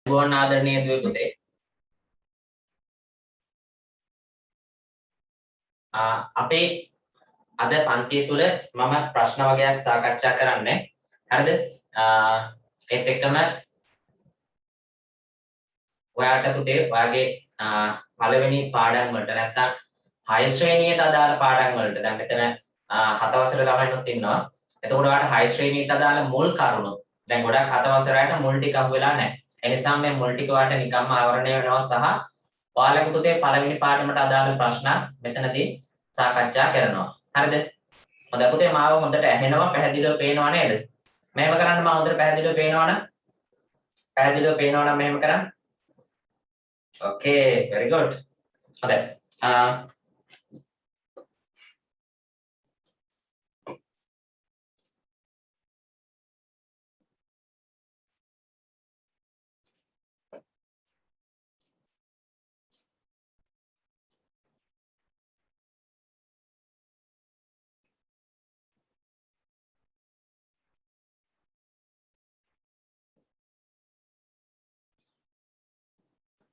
ගුවන් ආදරණීය දුවේ පුතේ අපේ අද පන්තිය තුල මම ප්‍රශ්න වගේක් සාකච්ඡා කරන්නේ හරිද ඒත් එක්කම ඔයාට පුතේ ඔයාගේ පළවෙනි පාඩම් වලට නැත්තම් 6 ශ්‍රේණියට අදාළ පාඩම් වලට දැන් මෙතන 7 වසර ළමයිනුත් ඉන්නවා එතකොට ඔයාට 6 ශ්‍රේණියට අදාළ මුල් කරුණු දැන් ගොඩක් 7 වසරයට මුල් ටික අහු වෙලා නැහැ ඒ නිසා මේ මුල් ටික ඔයාට නිකම්ම ආවරණය වෙනවා සහ ඔයාලගේ පුතේ පළවෙනි පාඩමට අදාළ ප්‍රශ්න මෙතනදී සාකච්ඡා කරනවා. හරිද? හොඳයි පුතේ මාව හොඳට ඇහෙනවා පැහැදිලිව පේනවා නේද? මෙහෙම කරන්න මම හොඳට පැහැදිලිව පේනවනම් මෙහෙම කරන්න. Okay, very good. හොඳයි.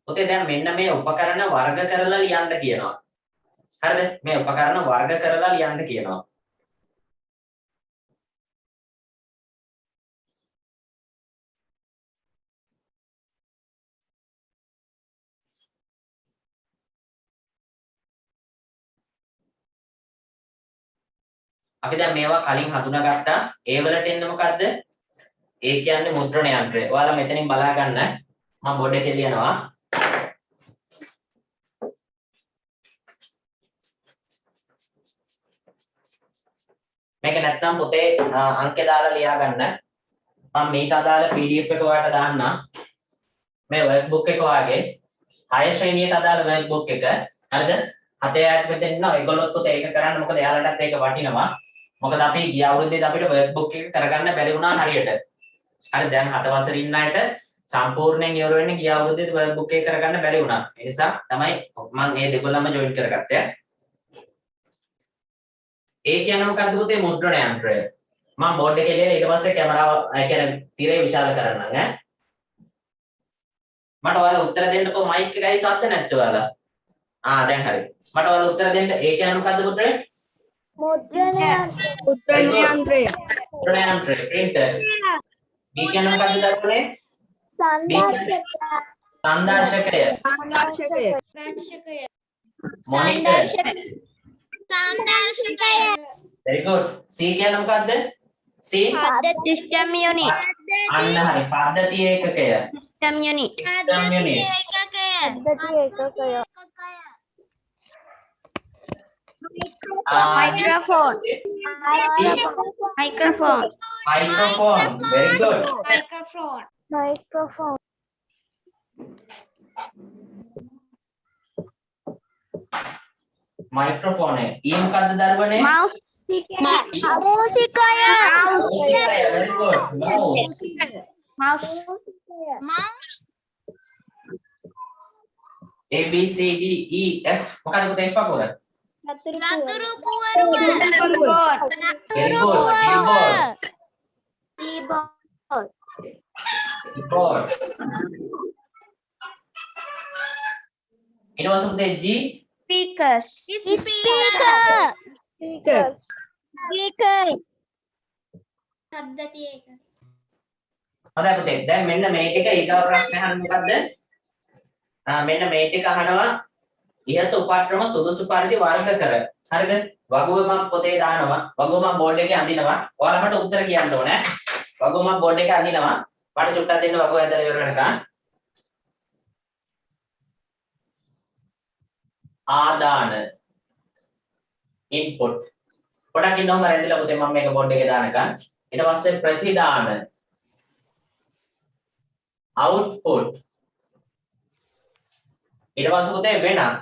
පුතේ දැන් මෙන්න මේ උපකරණ වර්ග කරලා ලියන්න කියනවා. හරිද? මේ උපකරණ වර්ග කරලා ලියන්න කියනවා. අපි දැන් මේවා කලින් හඳුනාගත්තා. ඒ වලට එන්නේ මොකද්ද? ඒ කියන්නේ මුද්‍රණ යන්ත්‍රය. ඔයාලා මෙතනින් බලා ගන්න. මම බෝඩ් එකේ ලියනවා. මේක නැත්නම් පොතේ අංකේ දාලා ලියා ගන්න. මම මේක අදාළ PDF එක ඔයාලට දාන්නම්. මේ workbook එක වාගේ 6 ශ්‍රේණියට අදාළ workbook එක. හරිද? 7 යට මෙතන ඉන්නවා. ඒගොල්ලොත් පොතේ ඒක කරන්න. මොකද එයාලටත් ඒක වටිනවා. මොකද අපි ගිය අවුරුද්දේදී අපිට workbook එක කරගන්න බැරි වුණා හරියට. හරි දැන් 7 වසරේ ඉන්න අයට සම්පූර්ණයෙන් ඉවර වෙන්නේ ගිය අවුරුද්දේදී workbook එක කරගන්න බැරි වුණා. ඒ නිසා තමයි මම මේ දෙකොල්ලම ජොයින් කරගත්තේ. ඒ කියන්නේ මොකද්ද පුතේ මුද්‍රණ යන්ත්‍රය. මම බෝඩ් එකේ ලියලා ඊට පස්සේ කැමරාව ඒ කියන්නේ තිරේ විශාල කරන්නම් ඈ. මට ඔයාලා උත්තර දෙන්නකෝ මයික් එකයි සද්ද නැත්te ඔයාලා. දැන් හරි. මට ඔයාලා උත්තර දෙන්න. ඒ කියන්නේ මොකද්ද පුතේ? මුද්‍රණ යන්ත්‍රය. මුද්‍රණ යන්ත්‍රය printer. B කියන්නේ මොකද්ද දරුවනේ? සංදර්ශකය. Very good. C කියන්නේ මොකද්ද? C System unit. අන්න හරි. පද්ධති ඒකකය. System unit. Microphone. Microphone. Very good. Microphone. Microphone එක. E මොකද්ද දරුවනේ? Mouse. Very good. Mouse. A B C D E F මොකක්ද පුතේ F අකුර? Keyboard. Very good. Keyboard. ඊට පස්සේ පුතේ G Speakers. හොඳයි පුතේ. දැන් මෙන්න මේ ටික ඊගාව ප්‍රශ්නේ අහන්නේ මොකද්ද? මෙන්න මේ ටික අහනවා ඉහත උපක්‍රම සුදුසු පරිදි වර්ග කර. හරිද? වගුව මම පොතේ දානවා. වගුව මම බෝඩ් එකේ අඳිනවා. ඔයාලා මට උත්තර කියන්න ඕනේ. වගුව මම බෝඩ් එකේ අඳිනවා. මට චුට්ටක් දෙන්න වගුව ඇදලා ඉවර වෙනකන්. ආදාන input. පොඩක් ඉන්නවම රැඳිලා පුතේ මම මේක බෝඩ් එකේ දානකන්. ඊට පස්සේ ප්‍රතිදාන output. ඊට පස්සේ පුතේ වෙනත්.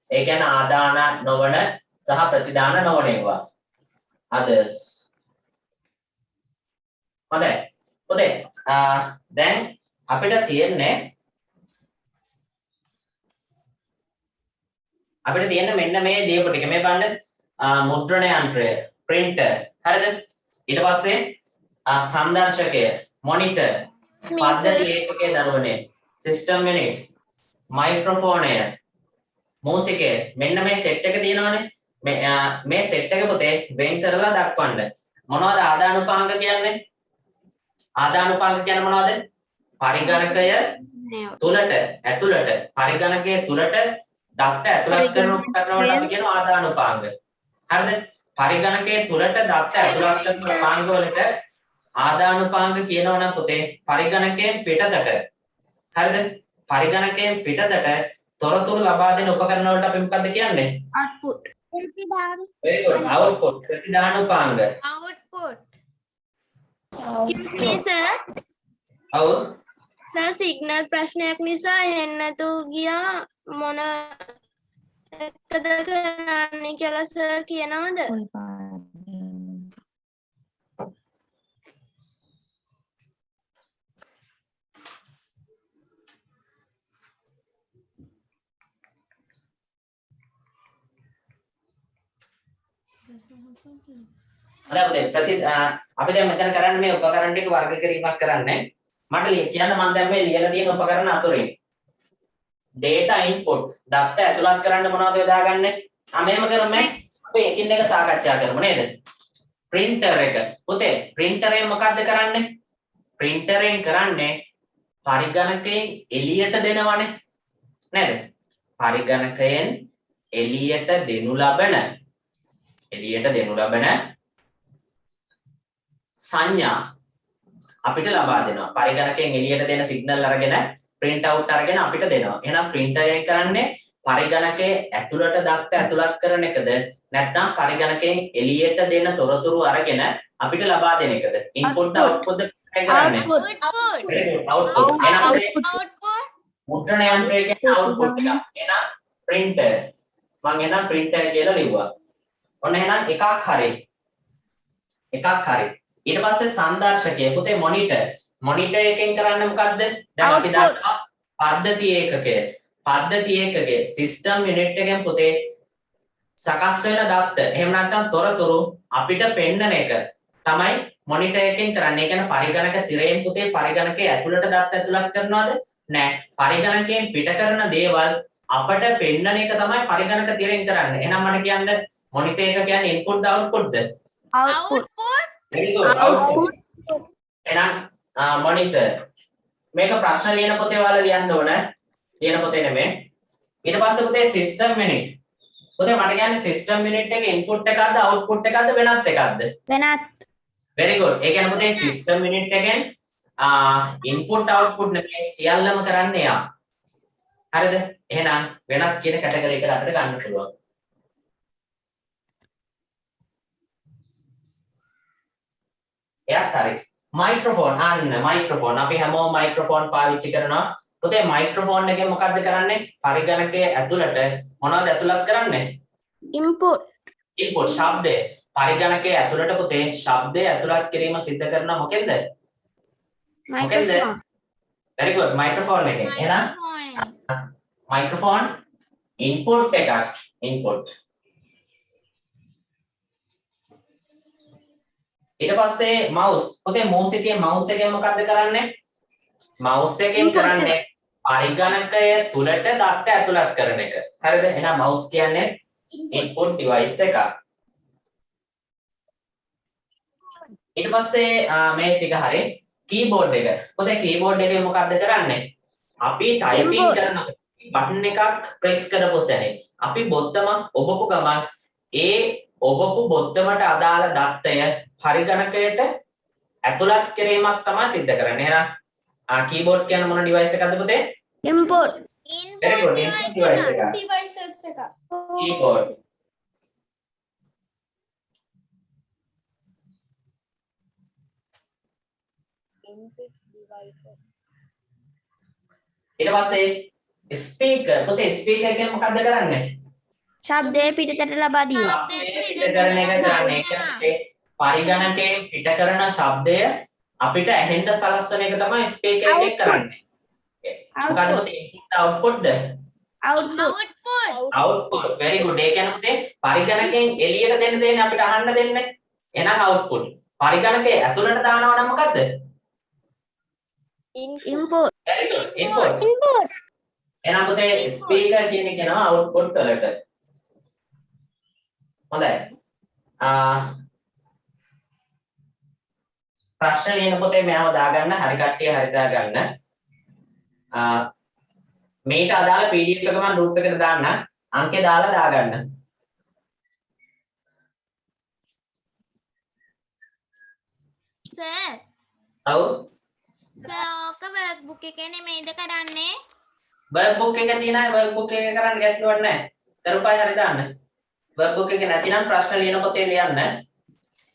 ඒ කියන්නේ ආදාන නොවන සහ ප්‍රතිදාන නොවන ඒවා. others. හොඳයි. පුතේ දැන් අපිට තියෙන්නේ මෙන්න මේ ලියපු ටික මේ බලන්න මුද්‍රණ යන්ත්‍රය printer හරිද ඊට පස්සේ සංදර්ශකය monitor පද්ධති ඒකකයේ දරුවනේ system unit, microphone එක, music එක. මෙන්න මේ set එක තියෙනවානේ. මේ set එක පුතේ වෙන් කරලා දක්වන්න. මොනවද ආදානුපාංග කියන්නේ? ආදානුපාංග කියන්නේ මොනවද? පරිගණකය තුලට ඇතුළට පරිගණකයේ තුලට දත්ත ඇතුළත් කරන උපකරණ වලට අපි කියනවා ආදානුපාංග. හරිද? පරිගණකයේ තුලට දත්ත ඇතුළත් කරන උපාංග වලට ආදානුපාංග කියනවා නම් පුතේ පරිගණකයෙන් පිටතට. හරිද? පරිගණකයෙන් පිටතට තොරතුරු ලබා දෙන උපකරණ වලට අපි මොකද්ද කියන්නේ? output very good. output ප්‍රතිදානුපාංග. Output. Excuse me, sir. ඔව්. Sir, signal ප්‍රශ්නයක් නිසා එන්න නැතු ගියා මොන එකද කරන්නේ කියලා sir කියනවද? හරි අපි දැන් මෙතන කරන්නේ මේ උපකරණ ටික වර්ග කිරීමක් කරන්නේ. මට කියන්න මම දැන් මේ ලියලා තියෙන උපකරණ අතුරින් data input දත්ත ඇතුළත් කරන්න මොනවද යොදාගන්නේ? මෙහෙම කරමු අපි එකින් එක සාකච්ඡා කරමු නේද? printer එක. පුතේ printer එකෙන් මොකද්ද කරන්නේ? printer එකෙන් කරන්නේ පරිගණකයෙන් එළියට දෙනවනේ. නේද? පරිගණකයෙන් එළියට දෙනු ලබන සංඥා අපිට ලබා දෙනවා. පරිගණකයෙන් එළියට දෙන සිග්නල් අරගෙන print out අරගෙන අපිට දෙනවා. එහෙනම් printer එක කරන්නේ පරිගණකයේ ඇතුළට දත්ත ඇතුළත් කරන එකද නැත්නම් පරිගණකයෙන් එළියට දෙන තොරතුරු අරගෙන අපිට ලබා දෙන එකද? input output කරන්නේ. output. Output. මුද්‍රණ යන්ත්‍රය කියන්නේ output එක. එහෙනම් printer. මම එහෙනම් printer කියලා ලිව්වා. ඔන්න එහෙනම් එකක් හරි. ඊට පස්සේ සංදර්ශකය පුතේ මොනිටර්. මොනිටර් එකෙන් කරන්නේ මොකද්ද? දැන් අපි දන්නවා පද්ධති ඒකකයේ සිස්ටම් යුනිට් එකෙන් පුතේ සකස් වෙන දත්ත. එහෙම නැත්නම් තොරතුරු අපිට පෙන්නන එක තමයි මොනිටර් එකෙන් කරන්නේ. ඒ කියන්නේ පරිගණක තිරයෙන් පුතේ පරිගණකයේ ඇතුළට දත්ත ඇතුළත් කරනවද? නෑ. පරිගණකයෙන් පිට කරන දේවල් අපට පෙන්නන එක තමයි පරිගණක තිරයෙන් කරන්නේ. එහෙනම් මට කියන්න මොනිටර් එක කියන්නේ ඉන්පුට්ද අවුට්පුට්ද? output very good. output. එහෙනම් මොනිටර් මේක ප්‍රශ්න ලියන පොතේ ඔයාලා ලියන්න ඕන. ලියන පොතේ නෙමෙයි. ඊට පස්සේ පුතේ සිස්ටම් යුනිට්. පුතේ මට කියන්නේ සිස්ටම් යුනිට් එකේ ඉන්පුට් එකක්ද අවුට්පුට් එකක්ද වෙනත් එකක්ද? වෙනත් very good. ඒ කියන්නේ පුතේ සිස්ටම් යුනිට් එකෙන් ඉන්පුට් අවුට්පුට් නෙමෙයි සියල්ලම කරන්නේ යා. හරිද? එහෙනම් වෙනත් කියන කැටගරි එකට අපිට ගන්න පුළුවන්. එයාත් හරි. මයික්‍රොෆෝන් මයික්‍රොෆෝන් අපි හැමෝම මයික්‍රොෆෝන් පාවිච්චි කරනවා. පුතේ මයික්‍රොෆෝන් එකෙන් මොකද්ද කරන්නේ? පරිගණකයේ ඇතුළට මොනවද ඇතුළත් කරන්නේ? input ශබ්දය. පරිගණකයේ ඇතුළට පුතේ ශබ්දය ඇතුළත් කිරීම සිද්ධ කරන මොකෙන්ද? microphone very good. මයික්‍රොෆෝන් එකෙන්. එහෙනම් මයික්‍රොෆෝන් ඉන්පුට් එකක්. ඉන්පුට්. ඊට පස්සේ mouse. පුතේ mouse එකෙන් මොකද්ද කරන්නේ? mouse එකෙන් කරන්නේ පරිගණකය තුලට දත්ත ඇතුළත් කරන එක. හරිද? එහෙනම් mouse කියන්නේ input device එකක්. ඊට පස්සේ මේ ටික හරිය keyboard එක. පුතේ keyboard එකේ මොකද්ද කරන්නේ? අපි typing කරනකොට බටන් එකක් press කරපු සැනේ අපි බොත්තමක් ඔබපු ගමන් ඒ ඔබපු බොත්තමට අදාළ දත්තය පරිගණකයට ඇතුළත් කිරීමක් තමයි සිද්ධ කරන්නේ. එහෙනම් keyboard කියන මොන device එකක්ද පුතේ? input very good. input device එක. Devices එක. keyboard. ඊට පස්සේ speaker. පුතේ speaker කියන්නේ මොකද්ද කරන්නේ? ශබ්දය පිටතට ලබා දීම පිට කරන එක කරන්නේ. කියන්නේ පරිගණකයෙන් පිට කරන ශබ්දය අපිට ඇහෙන්න සලස්වන එක තමයි ස්පීකර් එකේ කරන්නේ. මොකද පුතේ ඉන්පුට් අවුට්පුට්ද? output. very good. ඒ කියන්නේ පුතේ පරිගණකයෙන් එළියට දෙන්න දෙන්නේ අපිට අහන්න දෙන්නේ. එහෙනම් output. පරිගණකයේ ඇතුළට දානවා නම් මොකද්ද? input very good. input. එහෙනම් පුතේ ස්පීකර් කියන එක යනවා අවුට්පුට් වලට. හොඳයි. ප්‍රශ්න ලියන පොතේ මෙයාව දාගන්න හරි කට්ටිය හරි දාගන්න. මේට අදාළ PDF එක මම group එකට දාන්න. අංකේ දාලා දාගන්න. සර් ඔව්. සර් ඔක workbook එකේ නෙමෙයිද කරන්නේ? workbook එක තියෙන අය workbook එක කරන්න ගැටලුවක් නැහැ. කරුපයි හරි දාන්න. workbook එක නැතිනම් ප්‍රශ්න ලියන පොතේ ලියන්න.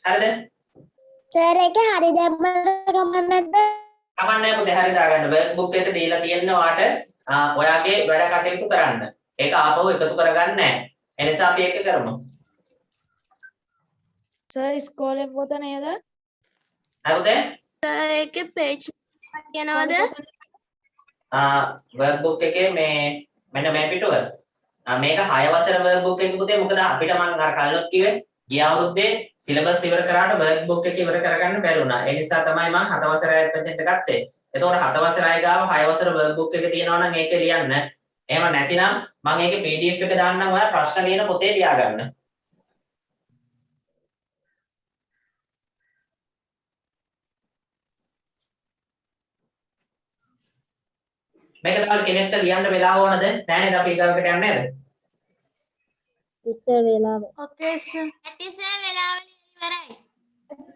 හරිද? සර් ඒකේ හරි දැම්මම ගමන් නැද්ද? කමන්නේ පුතේ හරි දාගන්න. workbook එක දීලා තියෙන වාට ඔයාගේ වැඩ කටයුතු කරන්න. ඒක ආපහු එකතු කරගන්න නැහැ. ඒ නිසා අපි ඒක කරමු. සර් ඉස්කෝලේ පොත නේද? හරිද? සර් ඒකේ page කියනවද? workbook එකේ මේ මෙන්න මේ පිටුව. මේක 6 වසර workbook එක පුතේ මොකද අපිට මම අර කලිනුත් කිව්වේ ගිය අවුරුද්දේ සිලබස් ඉවර කරාට workbook එක ඉවර කරගන්න බැරි වුණා. ඒ නිසා තමයි මම 7 වසර අය පැත්තට ගත්තේ. එතකොට 7 වසර අය ගාව 6 වසර workbook එක තියෙනවා නම් ඒක ලියන්න. එහෙම නැතිනම් මම ඒකේ PDF එක දාන්නම් ඔයා ප්‍රශ්න ලියන පොතේ ලියාගන්න. මේක තමයි කෙනෙක්ට ලියන්න වෙලාව ඕනද? නෑ නේද අපි ඊගාවට යන්නේ නේද? ඉතින් වෙලාව. ඔකේ සර්. ඇති සර් වෙලාව ඉවරයි.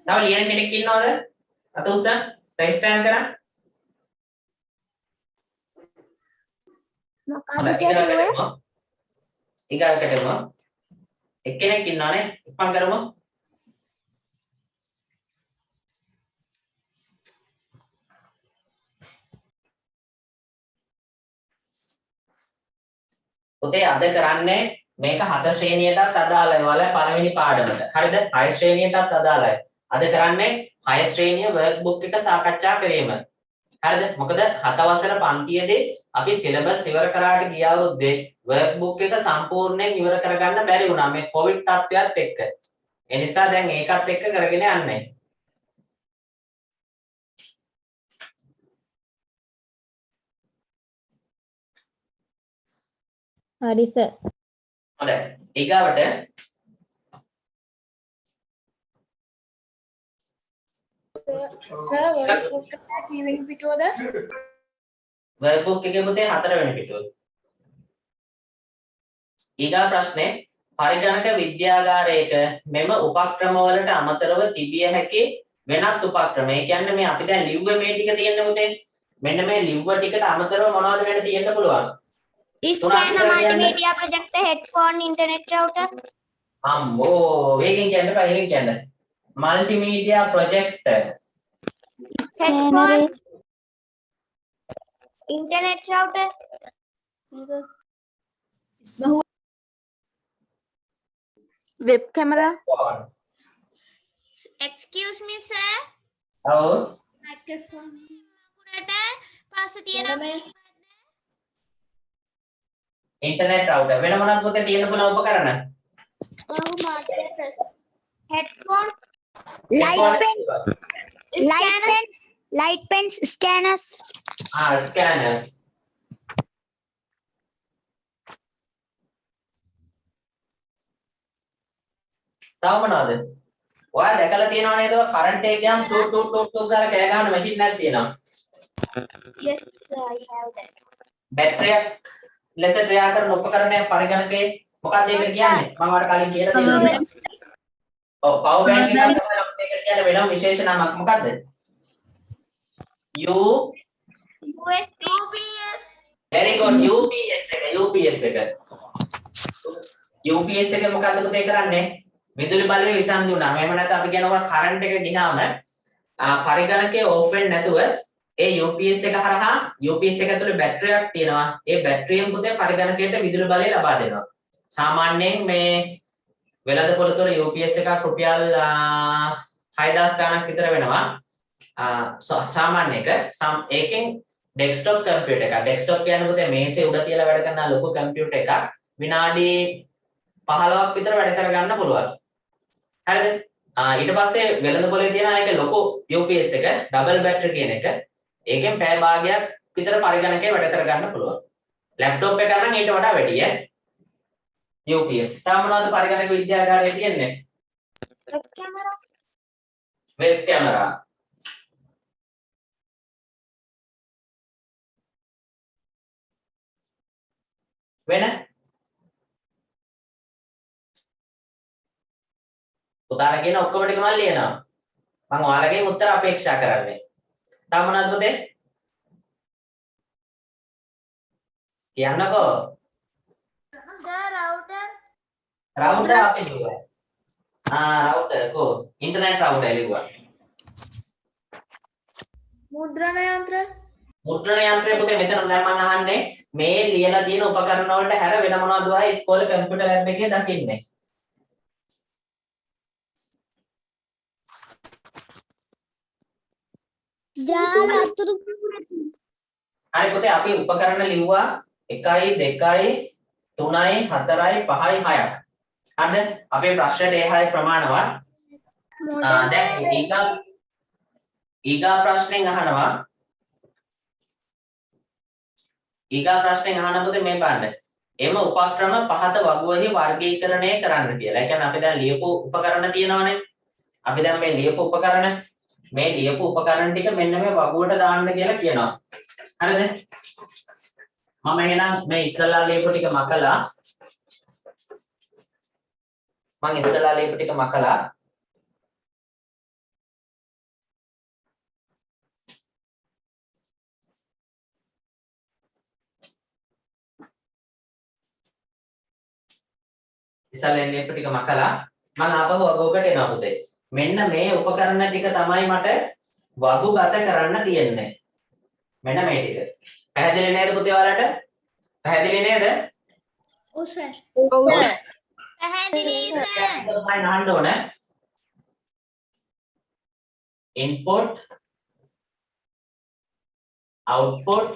තව ලියන කෙනෙක් ඉන්නවද? අත උස්සන්න. රෙජිස්ටර් කරන්න. මොකක්ද කියන්නේ? ඊගාවකටම එක්කෙනෙක් ඉන්නවනේ. ඉක්මන් කරමු. පුතේ අද කරන්නේ මේක 7 ශ්‍රේණියටත් අදාළයි වල පළවෙනි පාඩමට. හරිද? 6 ශ්‍රේණියටත් අදාළයි. අද කරන්නේ 6 ශ්‍රේණිය workbook එක සාකච්ඡා කිරීම. හරිද? මොකද 7 වසර පන්තියේදී අපි සිලබස් ඉවර කරාට ගිය අවුරුද්දේ workbook එක සම්පූර්ණයෙන් ඉවර කරගන්න බැරි වුණා මේ කොවිඩ් තත්ත්වයක් එක්ක. ඒ නිසා දැන් ඒකත් එක්ක කරගෙන යන්නේ. හරි සර්. හොඳයි. ඊගාවට සර් workbook එක කීවෙනි පිටුවද? workbook එකේ පුතේ 4 වෙනි පිටුව. ඊගා ප්‍රශ්නේ පරිගණක විද්‍යාගාරයක මෙම උපක්‍රමවලට අමතරව තිබිය හැකි වෙනත් උපක්‍රම. ඒ කියන්නේ මේ අපි දැන් ලිව්වේ මේ ටික තියෙන්න පුතේ. මෙන්න මේ ලිව්ව ටිකට අමතරව මොනවද වෙන තියෙන්න පුළුවන්? Scanner, multimedia projector, headphone, internet router. අම්මෝ වේගෙන් කියන්න එපා වේගෙන් කියන්න. multimedia projector. Headphone, internet router. web camera. Excuse me sir. ඔව්. microphone. කුරට පස්සේ තියෙන internet router. වෙන මොනවද පුතේ තියෙන්න පුළුවන් උපකරණ? Headphone, light pens, scanners. Scanners. තව මොනවද? ඔයා දැකලා තියෙනව නේද? කරන්ට් එක ගියාම ටූ ගාලා කෑ ගහන මැෂින් එකක් තියෙනවා. Yes, I have that. බැටරියක් ලෙස ක්‍රියා කරන උපකරණයක් පරිගණකයේ මොකක්ද ඒකට කියන්නේ? මම ඔයාලට කලින් කියලා දෙන්නම්. ඔව් පවර් බැංක් එකක් තමයි අපිට ඒකට කියන්නේ වෙනම විශේෂ නමක් මොකක්ද? USB. very good UPS එක UPS එක මොකක්ද පුතේ කරන්නේ? විදුලි බලය විසන්ධි වුණා. එහෙම නැත්නම් අපි කියනවා කරන්ට් එක ගියාම පරිගණකයේ ඕෆ් වෙන්නේ නැතුව ඒ UPS එක හරහා UPS එක ඇතුලේ බැටරියක් තියෙනවා. ඒ බැටරියෙන් පුතේ පරිගණකයට විදුලි බලය ලබා දෙනවා. සාමාන්‍යයෙන් මේ වෙළඳපොළ තුළ UPS එකක් රුපියල් 6000 ගණක් විතර වෙනවා. සාමාන්‍ය එක. ඒකෙන් ඩෙස්ක්ටොප් කම්පියුටර් එකක්. ඩෙස්ක්ටොප් කියන්නේ පුතේ මේසේ උඩ තියලා වැඩ කරන ලොකු කම්පියුටර් එකක්. විනාඩි 15ක් විතර වැඩ කරගන්න පුළුවන්. හරිද? ඊට පස්සේ වෙළඳපොලේ තියෙන එක ලොකු UPS එක ඩබල් බැටරි කියන එක. ඒකෙන් පැය භාගයක් විතර පරිගණකේ වැඩ කරගන්න පුළුවන්. ලැප්ටොප් එක නම් ඊට වඩා වැඩි ඈ. UPS. තාම මොනවද පරිගණක විද්‍යාගාරයේ තියෙන්නේ? Web camera. වෙන පුතාලා කියන ඔක්කොම ටික මම ලියනවා. මම ඔයාලගෙන් උත්තර අපේක්ෂා කරන්නේ. තාම මොනවද පුතේ? කියන්නකෝ. රවුටර් අපි ලිව්වා. රවුටර් කෝ ඉන්ටර්නෙට් රවුටර් ලිව්වා. මුද්‍රණ යන්ත්‍ර මුද්‍රණ යන්ත්‍රය පුතේ මෙතන දැන් මම අහන්නේ මේ ලියලා තියෙන උපකරණ වලට හැර වෙන මොනවද ඔයා ඉස්කෝලේ කම්පියුටර් ලැබ් එකේ දකින්නේ? ජාල අතුරු හරි පුතේ අපි උපකරණ ලිව්වා 1 2 3 4 5 6ක්. හරිද? අපේ ප්‍රශ්නෙට ඒ 6 ප්‍රමාණවත්. දැන් ඊගා ප්‍රශ්නෙන් අහනවා. ඊගා ප්‍රශ්නෙන් අහන පුතේ මේ බලන්න. එම උපක්‍රම පහත වගුවෙහි වර්ගීකරණය කරන්න කියලා. ඒ කියන්නේ අපි දැන් ලියපු උපකරණ තියෙනවනේ. අපි දැන් මේ ලියපු උපකරණ ටික මෙන්න මේ වගුවට දාන්න කියලා කියනවා. හරිද? මම එහෙනම් මේ ඉස්සලා ලියපු ටික මකලා ඉස්සලා ලියපු ටික මකලා මම ආපහු වගුවකට එනවා පුතේ. මෙන්න මේ උපකරණ ටික තමයි මට වගුගත කරන්න තියෙන්නේ. මෙන්න මේ ටික. පැහැදිලි නේද පුතේ ඔයාලට? පැහැදිලි නේද? ඔව් සර් පැහැදිලි සර්. මම අහන්න ඕනේ. input output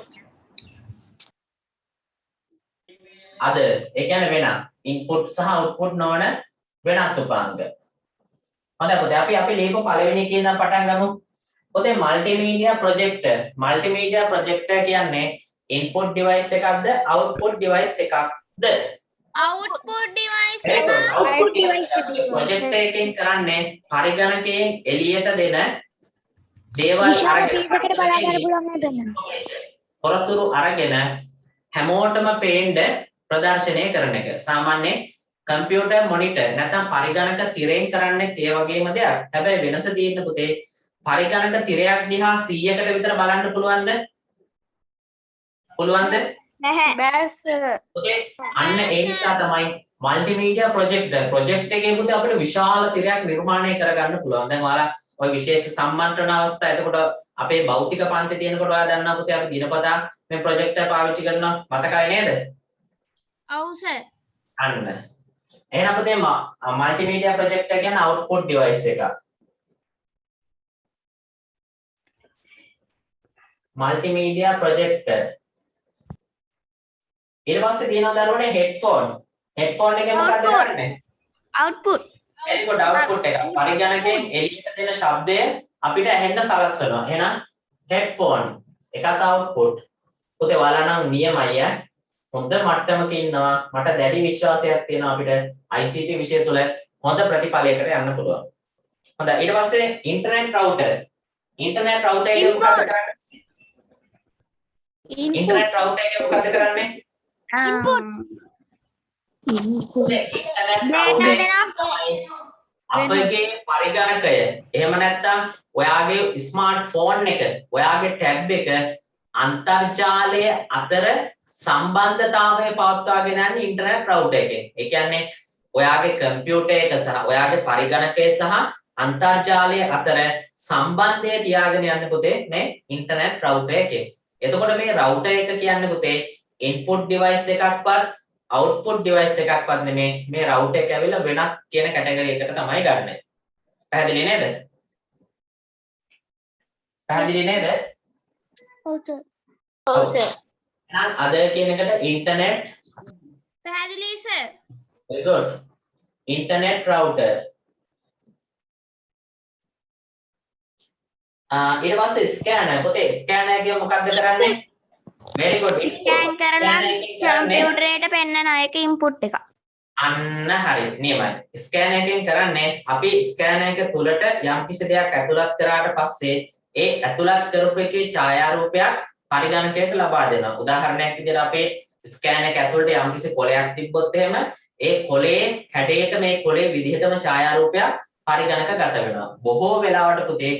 others. ඒ කියන්නේ වෙන input සහ output නොවන වෙනත් උපාංග. හොඳයි පුතේ අපි ලියපු පළවෙනි එකේ ඉඳන් පටන් ගමු. පුතේ මල්ටිමීඩියා ප්‍රොජෙක්ටර්. මල්ටිමීඩියා ප්‍රොජෙක්ටර් කියන්නේ input device එකක්ද output device එකක්ද? output device එක output device ප්‍රොජෙක්ටර් එකෙන් කරන්නේ පරිගණකයෙන් එළියට දෙන දේවල් විශාලපීසකට බලා ගන්න පුළුවන් නේද? පොරතුරු අරගෙන හැමෝටම පේන්න ප්‍රදර්ශනය කරන එක. සාමාන්‍යයෙන් කම්පියුටර් මොනිටර් නැත්නම් පරිගණක තිරෙන් කරන්නේ ඒ වගේම දෙයක්. හැබැයි වෙනස තියෙන පුතේ පරිගණක තිරයක් දිහා 100කට විතර බලන්න පුළුවන්ද? පුළුවන්ද? නැහැ බෑ සර් ඕකේ අන්න ඒ නිසා තමයි මල්ටිමීඩියා ප්‍රොජෙක්ට් එකේ පුතේ අපිට විශාල තිරයක් නිර්මාණය කරගන්න පුළුවන්. දැන් ඔයාලා ওই විශේෂ සම්මන්ත්‍රණ අවස්ථා එතකොට අපේ භෞතික පන්ති තියෙනකොට ඔයා දන්නා පුතේ අපි දිනපතා මේ ප්‍රොජෙක්ටර් පාවිච්චි කරනවා මතකයි නේද? ඔව් සර් අන්න එහෙනම් පුතේ මල්ටිමීඩියා ප්‍රොජෙක්ටර් කියන්නේ output device එකක්. මල්ටිමීඩියා ප්‍රොජෙක්ටර් ඊට පස්සේ තියෙනවා දරුවනේ හෙඩ්ෆෝන් එකේ මොකක්ද කරන්නේ? output එතකොට output එක පරිගණකයෙන් එළියට දෙන ශබ්දය අපිට ඇහෙන්න සලස්වනවා. එහෙනම් හෙඩ්ෆෝන් එකත් output. පුතේ ඔයාලා නම් නියමයි ඈ. හොඳ මට්ටමක ඉන්නවා. මට දැඩි විශ්වාසයක් තියෙනවා අපිට ICT විෂය තුල හොඳ ප්‍රතිඵලයකට යන්න පුළුවන්. හොඳයි ඊට පස්සේ ඉන්ටර්නෙට් රවුටර් එකේ මොකක්ද කරන්නේ? ඉන්ටර්නෙට් රවුටර් එකේ මොකක්ද කරන්නේ? input අපගේ පරිගණකය එහෙම නැත්නම් ඔයාගේ ස්මාර්ට්ෆෝන් එක ඔයාගේ ටැබ් එක අන්තර්ජාලය අතර සම්බන්ධතාවය පවත්වාගෙන යන්නේ ඉන්ටර්නෙට් රවුටර් එකෙන්. ඒ කියන්නේ ඔයාගේ කම්පියුටර් එක සහ ඔයාගේ පරිගණකය සහ අන්තර්ජාලය අතර සම්බන්ධය තියාගෙන යන්න පුතේ මේ ඉන්ටර්නෙට් රවුටර් එකෙන්. එතකොට මේ රවුටර් එක කියන්නේ පුතේ input device එකක්වත් output device එකක්වත් නෙමේ මේ router එක ඇවිල්ලා වෙනත් කියන කැටගරි එකට තමයි ගන්නෙ. පැහැදිලි නේද? පැහැදිලි නේද? ඔව් සර්. ඔව් සර් එහෙනම් other කියන එකට internet පැහැදිලි sir very good. internet router. ඊට පස්සේ scanner. පුතේ scanner කිය මොකක්ද කරන්නේ? very good. ස්කෑන් කරලා කම්පියුටරේට පෙන්නන එක ඉන්පුට් එක. අන්න හරි නියමයි. ස්කෑන් එකෙන් කරන්නේ අපි ස්කෑන් එක තුලට යම්කිසි දෙයක් ඇතුළත් කරාට පස්සේ ඒ ඇතුළත් කරපු එකේ ඡායාරූපයක් පරිගණකයට ලබා දෙනවා. උදාහරණයක් විදිහට අපේ ස්කෑන් එක ඇතුළට යම්කිසි කොලයක් තිබ්බොත් එහෙම ඒ කොලේ හැඩයට මේ කොලේ විදිහටම ඡායාරූපයක් පරිගණකගත වෙනවා. බොහෝ වෙලාවට පුතේ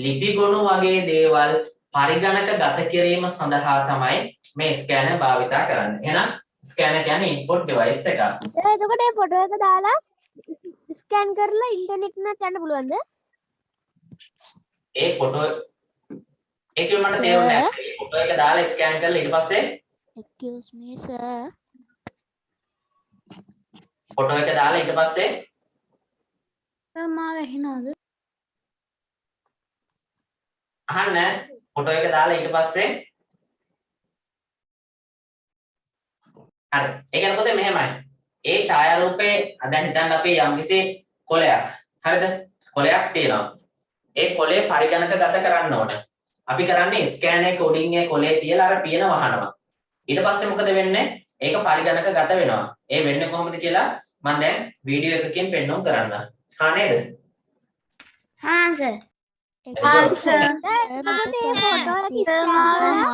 ලිපිගොනු වගේ දේවල් පරිගණකගත කිරීම සඳහා තමයි මේ ස්කෑනර් භාවිතා කරන්නේ. එහෙනම් ස්කෑනර් කියන්නේ ඉන්පුට් ඩිවයිස් එකක්. එතකොට මේ ෆොටෝ එක දාලා ස්කෑන් කරලා ඉන්ටර්නෙට් එකකට යන්න පුළුවන්ද? ඒ ෆොටෝ ඒක මට තේරුන්නේ නැහැ. ඒ ෆොටෝ එක දාලා ස්කෑන් කරලා ඊට පස්සේ Excuse me, sir. ෆොටෝ එක දාලා ඊට පස්සේ මා වැහෙනවද? අහන්න ෆොටෝ එක දාලා ඊට පස්සේ හරි. ඒ කියන්නේ පොතේ මෙහෙමයි. ඒ ඡායාරූපේ දැන් හිතන්න අපි යම්කිසි කොලයක්. හරිද? කොලයක් තියෙනවා. ඒ කොලේ පරිගණකගත කරන්න ඕන. අපි කරන්නේ ස්කෑන් එක උඩින් ඒ කොලේ තියලා අර පියන වහනවා. ඊට පස්සේ මොකද වෙන්නේ? ඒක පරිගණකගත වෙනවා. ඒ වෙන්නේ කොහොමද කියලා මම දැන් වීඩියෝ එකකින් පෙන්වන්න කරන්න. හා නේද? හා sir. Excuse sir. me, photo එක sir, ස්කෑන්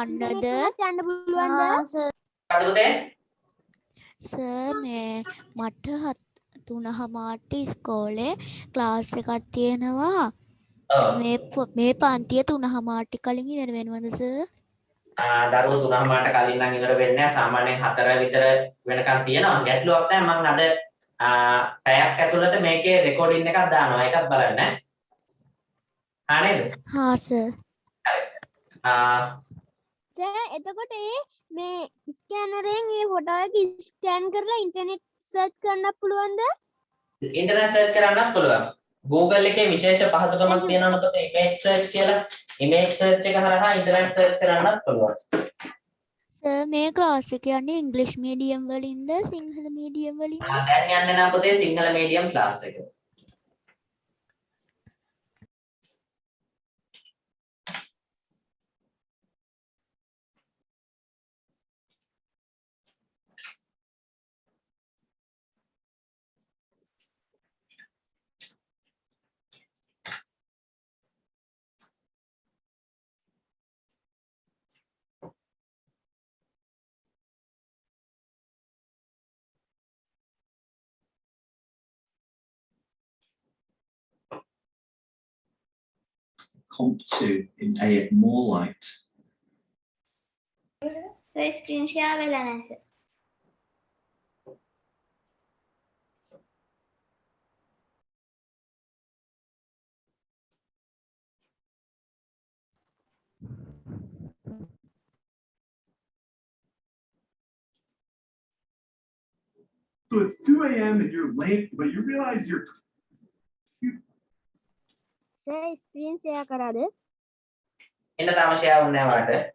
මන්නද? කරලා යන්න පුළුවන්ද? හරිද පුතේ? සර් මේ මට 3:00ට ඉස්කෝලේ ක්ලාස් එකක් තියෙනවා. ඔව්. මේ පන්තිය 3:00ට කලින් ඉවර වෙනවද සර්? දරුවෝ 3:00ට කලින් නම් ඉවර වෙන්නේ නැහැ. සාමාන්‍යයෙන් 4 විතර වෙනකන් තියෙනවා. ගැටලුවක් නැහැ. මම අද පැයක් ඇතුළත මේකේ රෙකෝඩින් එකක් දානවා. ඒකත් බලන්න. හා නේද? හා සර්. සර් එතකොට මේ ස්කෑනරයෙන් මේ ෆොටෝ එක ස්කෑන් කරලා ඉන්ටර්නෙට් සර්ච් කරන්න පුළුවන්ද? ඉන්ටර්නෙට් සර්ච් කරන්නත් පුළුවන්. Google එකේ විශේෂ පහසුකමක් තියෙනවා නේද? ඉමේජ් සර්ච් කියලා. ඉමේජ් සර්ච් එක හරහා ඉන්ටර්නෙට් සර්ච් කරන්නත් පුළුවන්. සර් මේ ක්ලාස් එක යන්නේ ඉංග්‍රීසි මීඩියම් වලින්ද සිංහල මීඩියම් වලින්ද? දැන් යන්නේ නම් පුතේ සිංහල මීඩියම් ක්ලාස් එක. comp to in more light. Sir screen share වෙලා නැහැ sir. So it's 2 a.m. and you're late, but you realize you're sir screen share කරාද? එන්න තාම ෂෙයා වුණේ නැහැ වාට.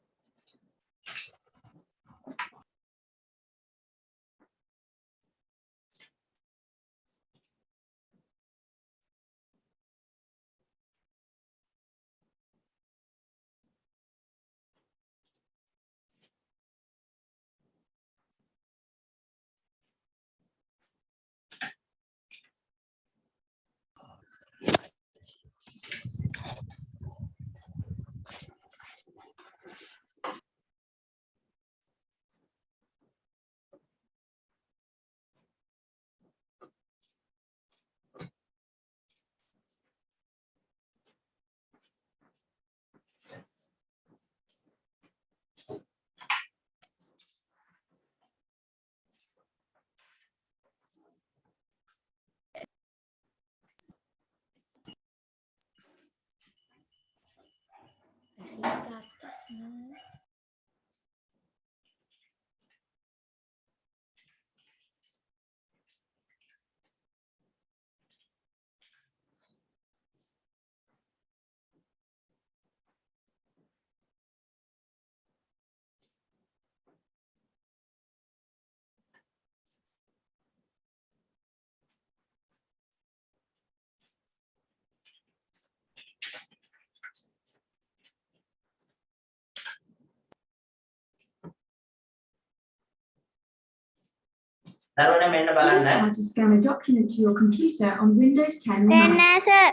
දරුවනේ මෙන්න Here's බලන්න. how to scan a document to your computer on Windows 10 or පෙන්න 9. සර්.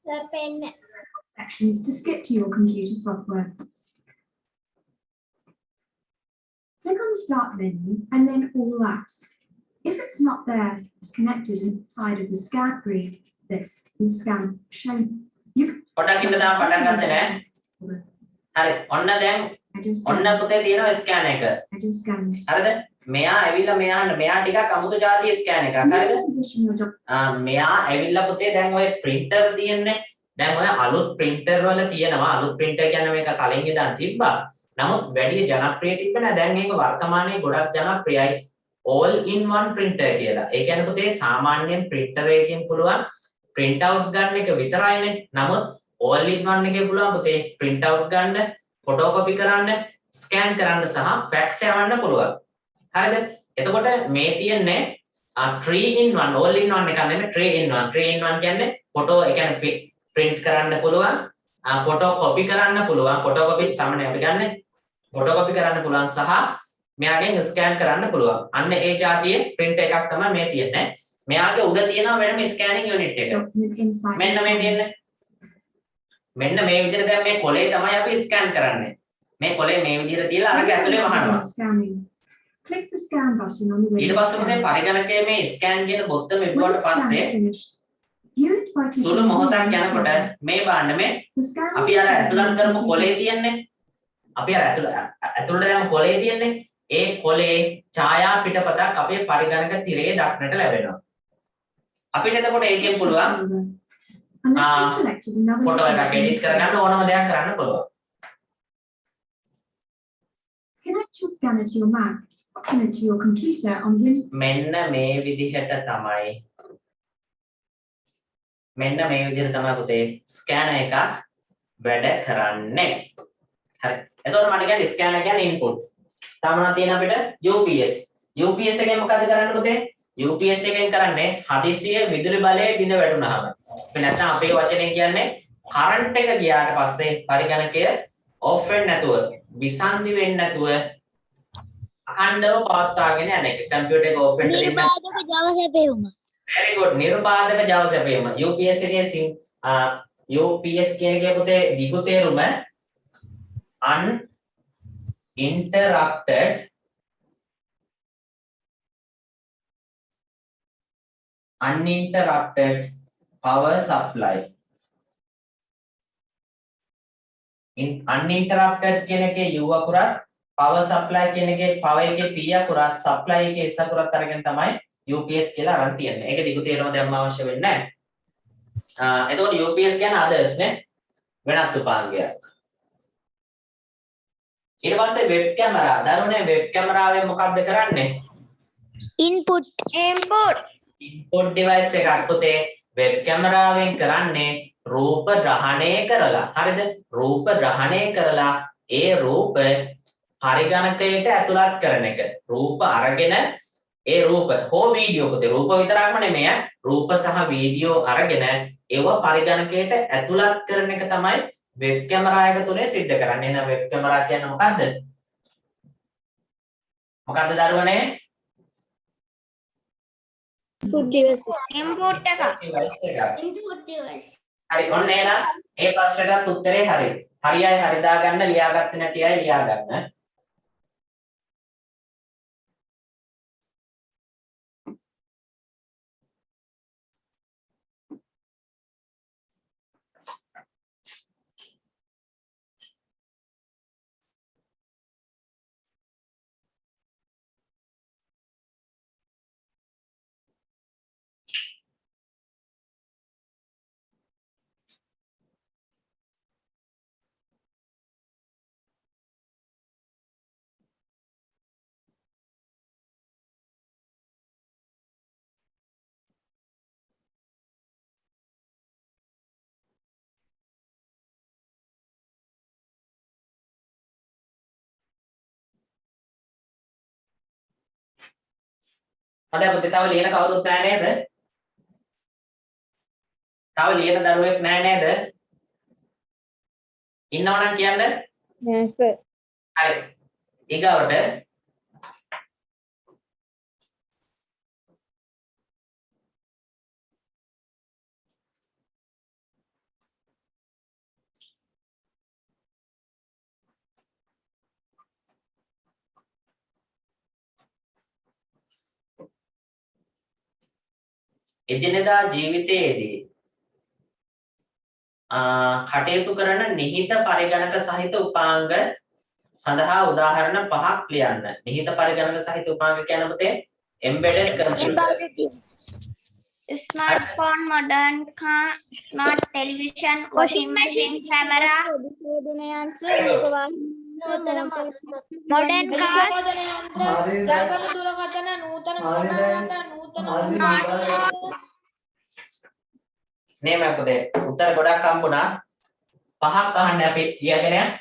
සර් පෙන්න. Sections to skip to your computer software. Click on the Start menu and then All Apps. If it's not there, it's connected inside of the scan brief. This will scan shown. You can පොඩ්ඩක් ඉන්න තාම පටන් ගත්තේ නැහැ. හරි. ඔන්න දැන් I do ඔන්න scan. පුතේ තියෙනවා ස්කෑන් එක. I do scan. හරිද? මෙයා ඇවිල්ලා මෙයා ටිකක් අමුතු જાතිය ස්කෑන් එකක්. හරිද? Position your document. මෙයා ඇවිල්ලා පුතේ දැන් ඔය printer තියෙන්නේ. දැන් ඔය අලුත් printer වල තියෙනවා. අලුත් printer කියන්නේ මේක කලින් ඉඳන් තිබ්බා. නමුත් වැඩි ජනප්‍රිය තිබ්බ නෑ. දැන් මේක වර්තමානයේ ගොඩක් ජනප්‍රියයි. all in one printer කියලා. ඒ කියන්නේ පුතේ සාමාන්‍යයෙන් printer එකකින් පුළුවන් print out ගන්න එක විතරයිනේ. නමුත් all in one එකේ පුළුවන් පුතේ print out ගන්න, photocopy කරන්න, scan කරන්න සහ fax යවන්න පුළුවන්. හරිද? එතකොට මේ තියෙන්නේ 3 in 1 all in one එකක් නෙමෙයි 3 in 1. 3 in 1 කියන්නේ photo ඒ කියන්නේ print කරන්න පුළුවන්, photocopy කරන්න පුළුවන්. photocopy සාමාන්‍යයෙන් අපි ගන්න photocopy කරන්න පුළුවන් සහ මෙයාගෙන් ස්කෑන් කරන්න පුළුවන්. අන්න ඒ જાතියේ print එකක් තමයි මේ තියෙන්නේ. මෙයාගේ උඩ තියෙනවා වෙනම ස්කෑනින් යුනිට් එක. Document inside. මෙන්න මේ තියෙන්නේ. මෙන්න මේ විදිහට දැන් මේ කොලේ තමයි අපි ස්කෑන් කරන්නේ. මේ කොලේ මේ විදිහට තියලා අරක ඇතුලේ වහනවා. Scanning. Click the scan button on the ඊට Windows පස්සේ මොකද පරිගණකයේ මේ ස්කෑන් කියන බොත්තම When ඉබ්බුවට the scan පස්සේ is finished, view it by clicking සුළු on මොහොතක් the යනකොට scan. මේ බලන්න මේ The scan අපි will අර scan ඇතුළත් to කරපු the කොලේ computer. තියෙන්නේ. අපි අර ඇතුළට යන කොලේ තියෙන්නේ. ඒ කොලේ ඡායා පිටපතක් අපේ පරිගණක තිරේ දක්නට ලැබෙනවා. අපිට එතකොට ඒකෙන් පුළුවන් Unless you selected another photo එකක් location, එඩිට් කරගන්න ඕනම දෙයක් කරන්න පුළුවන්. connect your scanner to your Mac, document to your computer on Windows. මෙන්න මේ විදිහට තමයි පුතේ ස්කෑනර් එකක් වැඩ කරන්නේ. හරි. එතකොට මට කියන්නේ ස්කෑනර් කියන්නේ ඉන්පුට්. තමනවා තියෙන අපිට UPS. UPS එකෙන් මොකද කරන්න පුතේ? UPS එකෙන් කරන්නේ හදිසියෙ විදුලි බලය බිඳ වැටුනහම. අපි නැත්නම් අපේ වචනෙන් කියන්නේ කරන්ට් එක ගියාට පස්සේ පරිගණකය ඔෆ් වෙන්නේ නැතුව, විසන්ධි වෙන්නේ නැතුව අඛණ්ඩව පවත්වාගෙන යන එක. කම්පියුටර් එක ඔෆ් වෙන්න දෙන්න. නිර්බාධක ජව සැපයුම. very good. නිර්බාධක ජව සැපයීම. UPS එකේ UPS කියන එකේ පුතේ දිගු තේරුම uninterrupted power supply. uninterrupted කියන එකේ U අකුරත් power supply කියන එකේ power එකේ P අකුරත් supply එකේ S අකුරත් අරගෙන තමයි UPS කියලා අරන් තියන්නේ. ඒක දිගු තේරුම දැම්ම අවශ්‍ය වෙන්නේ නැහැ. එතකොට UPS කියන්නේ others නේ වෙනත් උපාංගයක්. ඊට පස්සේ වෙබ් කැමරා. දරුවනේ වෙබ් කැමරාවෙන් මොකක්ද කරන්නේ? ඉන්පුට් input ඉන්පුට් ඩිවයිස් එකක් පුතේ වෙබ් කැමරාවෙන් කරන්නේ රූප ග්‍රහණය කරලා. හරිද? රූප ග්‍රහණය කරලා ඒ රූප පරිගණකයට ඇතුළත් කරන එක. රූප අරගෙන ඒ රූප හෝ වීඩියෝ පුතේ රූප විතරක්ම නෙමෙයි රූප සහ වීඩියෝ අරගෙන ඒව පරිගණකයට ඇතුළත් කරන එක තමයි වෙබ් කැමරා එක තුනේ සිද්ධ කරන්නේ. එහෙනම් වෙබ් කැමරා කියන්නේ මොකද්ද? මොකද්ද දරුවනේ? input device එක device එකක්. Input device. හරි ඔන්න එහෙනම් ඒ ප්‍රශ්නටත් උත්තරේ හරි. හරියයි හරි දාගන්න ලියාගත්තේ නැති අය ලියාගන්න. හොඳයි පුතේ තව ලියන කවුරුත් නැහැ නේද? තව ලියන දරුවෙක් නැහැ නේද? ඉන්නවනම් කියන්න. නෑ සර් හරි. ඊගාවට එදිනෙදා ජීවිතයේදී කටයුතු කරන නිහිත පරිගණක සහිත උපාංග සඳහා උදාහරණ 5ක් ලියන්න. නිහිත පරිගණක සහිත උපාංග කියන්නේ පුතේ embedded computers. Smartphone, modern car, smart television, washing machine, camera, modern cars, නේ මම පුතේ උත්තර ගොඩක් හම්බුණා. 5ක් අහන්න අපි ලියගෙන යන්න.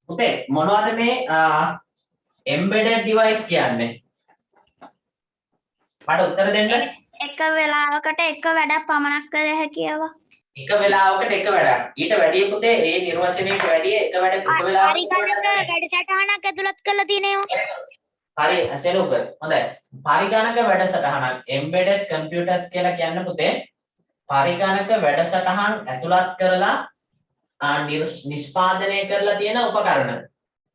පුතේ මොනවද මේ embedded device කියන්නේ? මට උත්තර දෙන්න. එක වෙලාවකට එක වැඩක් පමණක් කර හැකි ඒවා. එක වෙලාවකට එක වැඩක්. ඊට වැඩිය පුතේ ඒ නිර්වචනයට වැඩිය එක වැඩක් එක වෙලාවකට පරිගණක වැඩසටහනක් ඇතුළත් කරලා තියෙනවා. හරි සෙනුප හොඳයි. පරිගණක වැඩසටහනක් embedded computers කියලා කියන්නේ පුතේ පරිගණක වැඩසටහන් ඇතුළත් කරලා නිෂ්පාදනය කරලා තියෙන උපකරණ.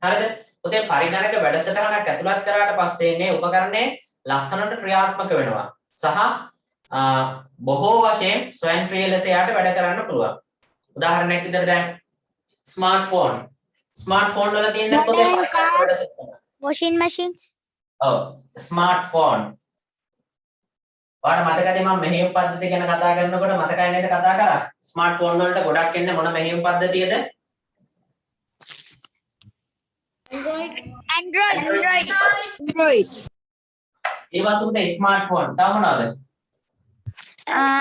හරිද? පුතේ පරිගණක වැඩසටහනක් ඇතුළත් කරාට පස්සේ මේ උපකරණේ ලස්සනට ක්‍රියාත්මක වෙනවා. සහ බොහෝ වශයෙන් ස්වයංක්‍රීය ලෙස යාට වැඩ කරන්න පුළුවන්. උදාහරණයක් විදිහට දැන් ස්මාර්ට්ෆෝන් වල තියෙන පුතේ washing machines. ඔව් ස්මාර්ට්ෆෝන්. ඔයාලට මතකද මම මෙහෙයුම් පද්ධතිය ගැන කතා කරනකොට මතකයි නේද කතා කරා? ස්මාර්ට්ෆෝන් වලට ගොඩක් එන්නේ මොන මෙහෙයුම් පද්ධතියද? Android. ඒ වසුනේ ස්මාර්ට්ෆෝන් තව මොනවද?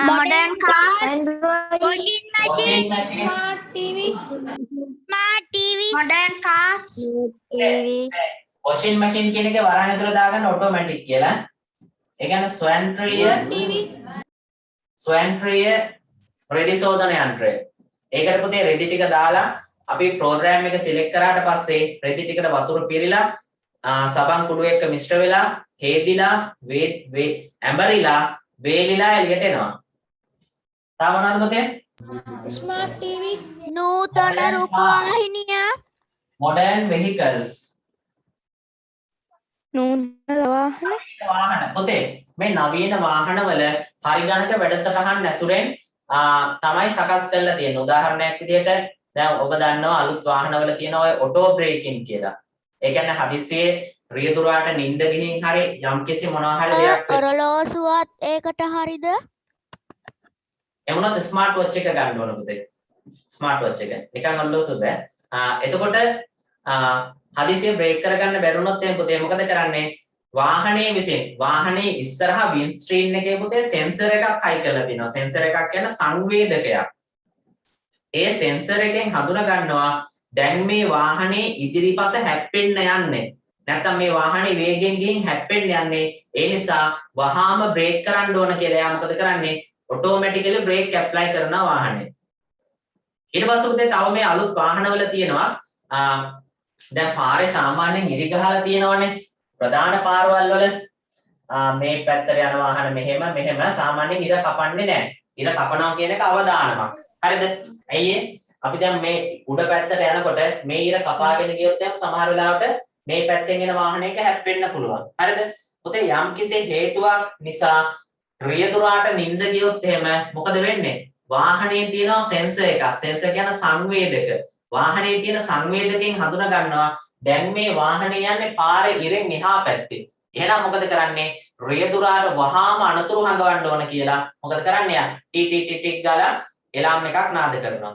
Modern cars, washing machine, smart TV, modern cars, washing machine කියන එකේ වරහන් ඇතුළේ දාගන්න ඔටෝමැටික් කියලා. ඒ කියන්නේ ස්වයංක්‍රීය රෙදි සෝදන යන්ත්‍රය. ඒකට පුතේ රෙදි ටික දාලා අපි ප්‍රෝග්‍රෑම් එක සිලෙක්ට් කරාට පස්සේ රෙදි ටිකට වතුර පිරීලා සබන් කුඩු එක්ක මිශ්‍ර වෙලා හේදිලා ඇඹරිලා වේලිලා එළියට එනවා. තාම මොනවද පුතේ? smart TV, නූතන රූපවාහිනිය. modern vehicles. වාහන පුතේ මේ නවීන වාහනවල පරිගණක වැඩසටහන් ඇසුරෙන් තමයි සකස් කරලා තියෙන්නේ. උදාහරණයක් විදිහට දැන් ඔබ දන්නවා අලුත් වාහනවල තියෙන ඔය ඔටෝ බ්‍රේකින් කියලා. ඒ කියන්නේ හදිස්සියේ රියදුරාට නිින්ද ගිහින් හරි යම්කිසි මොනවා හරි දෙයක් ඔරලෝසුවත් ඒකට හරිද? එමුණත් ස්මාර්ට් වොච් එක ගන්න ඕන පුතේ. ස්මාර්ට් වොච් එක. නිකන් ඔරලෝසු බෑ. එතකොට හදිසියෙ බ්‍රේක් කරගන්න බැරුණොත් එහෙනම් පුතේ මොකද කරන්නේ? වාහනේ විසින් වාහනේ ඉස්සරහා වින් ස්ක්‍රීන් එකේ පුතේ සෙන්සර් එකක් හයි කරලා තියෙනවා. සෙන්සර් එකක් කියන්නේ සංවේදකයක්. ඒ සෙන්සර් එකෙන් හඳුනා ගන්නවා දැන් මේ වාහනේ ඉදිරිපස හැප්පෙන්න යන්නේ. නැත්නම් මේ වාහනේ වේගෙන් ගිහින් හැප්පෙන්න යන්නේ. ඒ නිසා වහාම බ්‍රේක් කරන්න ඕන කියලා එයා මොකද කරන්නේ? ඔටෝමැටිකලි බ්‍රේක් ඇප්ලයි කරනවා වාහනේ. ඊට පස්සේ පුතේ තව මේ අලුත් වාහනවල තියෙනවා දැන් පාරේ සාමාන්‍යයෙන් ඉරි ගහලා තියෙනවනේ. ප්‍රධාන පාරවල් වල මේ පැත්තට යන වාහන මෙහෙම සාමාන්‍යයෙන් ඉර කපන්නේ නැහැ. ඉර කපනවා කියන එක අවදානමක්. හරිද? ඇයි අපි දැන් මේ උඩ පැත්තට යනකොට මේ ඉර කපාගෙන ගියොත් එහෙනම් සමහර වෙලාවට මේ පැත්තෙන් එන වාහනයක හැප්පෙන්න පුළුවන්. හරිද? පුතේ යම් කිසි හේතුවක් නිසා රියදුරාට නිින්ද ගියොත් එහෙම මොකද වෙන්නේ? වාහනේ තියෙන සෙන්සර් එකක්. සෙන්සර් කියන සංවේදක. වාහනේ තියෙන සංවේදකයෙන් හඳුනා ගන්නවා දැන් මේ වාහනේ යන්නේ පාරේ ඉරෙන් එහා පැත්තේ. එහෙනම් මොකද කරන්නේ? රියදුරාට වහාම අනතුරු හංගවන්න ඕන කියලා මොකද කරන්නේ? ටික් ගාලා එලාම් එකක් නාද කරනවා.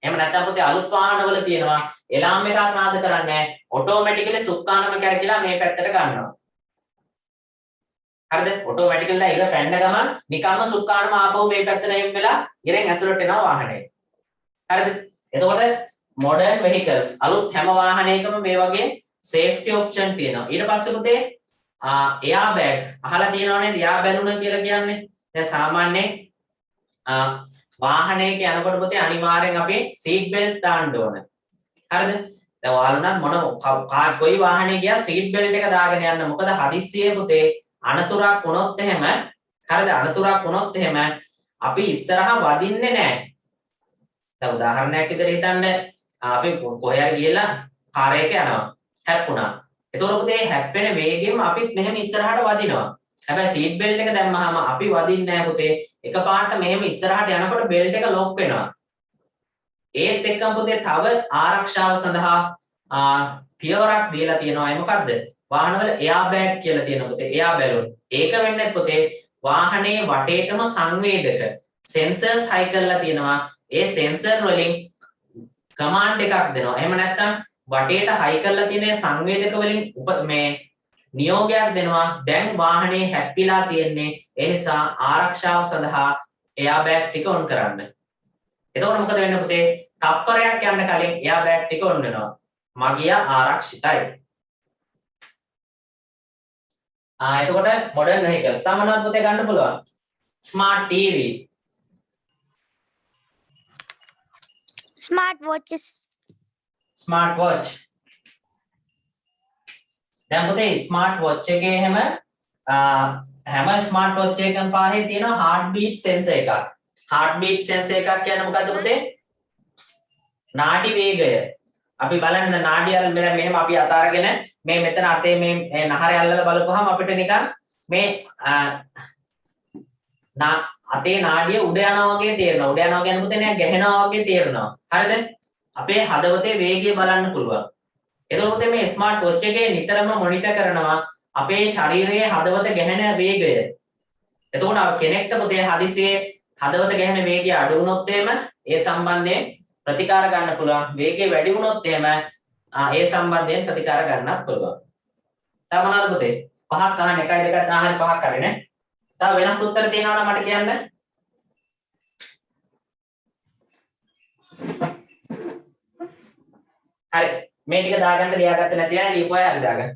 එහෙම නැත්නම් පුතේ අලුත් වාහනවල තියෙනවා එලාම් එකක් නාද කරන්නේ ඔටෝමැටිකලි සුක්කානම කරකිලා මේ පැත්තට ගන්නවා. හරිද? ඔටෝමැටිකලි ඉර පැන්න ගමන් නිකම්ම සුක්කානම ආපහු මේ පැත්තට එම් වෙලා ඉරෙන් ඇතුළට එනවා වාහනේ. හරිද? එතකොට modern vehicles අලුත් හැම වාහනයකම මේ වගේ safety option තියෙනවා. ඊට පස්සේ පුතේ airbag අහලා තියෙනව නේද? airbag කියලා කියන්නේ. දැන් සාමාන්‍යයෙන් වාහනයක යනකොට පුතේ අනිවාර්යෙන් අපි seat belt දාන්න ඕන. හරිද? දැන් ඔයාලුණත් මොන කොයි වාහනේ ගියත් seat belt එක දාගෙන යන්න. මොකද හදිස්සියේ පුතේ අනතුරක් වුණොත් එහෙම හරිද? අනතුරක් වුණොත් එහෙම අපි ඉස්සරහා වදින්නේ නැහැ. දැන් උදාහරණයක් විදිහට හිතන්න අපි කොහේ හරි ගිහලා කාර් එක යනවා හැප්පුණා. එතකොට පුතේ හැප්පෙන වේගෙම අපිත් මෙහෙම ඉස්සරහට වදිනවා. හැබැයි සීට් බෙල්ට් එක දැම්මහම අපි වදින්නේ නැහැ පුතේ. එකපාරට මෙහෙම ඉස්සරහට යනකොට බෙල්ට් එක ලොක් වෙනවා. ඒත් එක්කම පුතේ තව ආරක්ෂාව සඳහා පියවරක් දීලා තියෙනවා. ඒ මොකද්ද? වාහනවල එයා බෑග් කියලා තියෙනවා පුතේ. එයා බැලුන්. ඒක වෙන්නේ පුතේ වාහනේ වටේටම සංවේදක සෙන්සර්ස් හයි කරලා තියෙනවා. ඒ සෙන්සර් වලින් කමාන්ඩ් එකක් දෙනවා. එහෙම නැත්නම් වටේට හයි කරලා තියෙන සංවේදක වලින් මේ නියෝගයක් දෙනවා. දැන් වාහනේ හැප්පිලා තියෙන්නේ. ඒ නිසා ආරක්ෂාව සඳහා එයා බෑග් ටික ඔන් කරන්න. එතකොට මොකද වෙන්නේ පුතේ? තප්පරයක් යන්න කලින් එයා බෑග් ටික ඔන් වෙනවා. මගිය ආරක්ෂිතයි. එතකොට modern vehicles සාමාන්‍යයෙන් පුතේ ගන්න පුළුවන්. smart TV, Smart watches. smart watch. දැන් පුතේ smart watch එකේ හැම smart watch එකකම පාහේ තියෙනවා heart beat sensor එකක්. heart beat sensor එකක් කියන්නේ මොකද්ද පුතේ? නාඩි වේගය. අපි බලන්න නාඩි අර මෙහෙම අපි අතාරගෙන මේ මෙතන අතේ මේ නහරේ අල්ලලා බලපුවාම අපිට නිකන් මේ අතේ නාඩිය උඩ යනවා වගේ තේරෙනවා. උඩ යනවා කියන්නේ පුතේ නෑ ගැහෙනවා වගේ තේරෙනවා. හරිද? අපේ හදවතේ වේගය බලන්න පුළුවන්. එතකොට පුතේ මේ ස්මාර්ට් වොච් එකේ නිතරම මොනිටර් කරනවා අපේ ශරීරයේ හදවත ගැහෙන වේගය. එතකොට කෙනෙක්ට පුතේ හදිසියේ හදවත ගැහෙන වේගය අඩු වුණොත් එහෙම ඒ සම්බන්ධයෙන් ප්‍රතිකාර ගන්න පුළුවන්. වේගය වැඩි වුණොත් එහෙම ඒ සම්බන්ධයෙන් ප්‍රතිකාර ගන්නත් පුළුවන්. තව මොනවද පුතේ? පහක් අහන්න 1 2 3 4 5ක් හරිනේ. තව වෙනස් උත්තර තියෙනවා නම් මට කියන්න. හරි. මේ ටික දාගන්න ලියාගත්තේ නැති අය ලියපුවා හරි දාගන්න.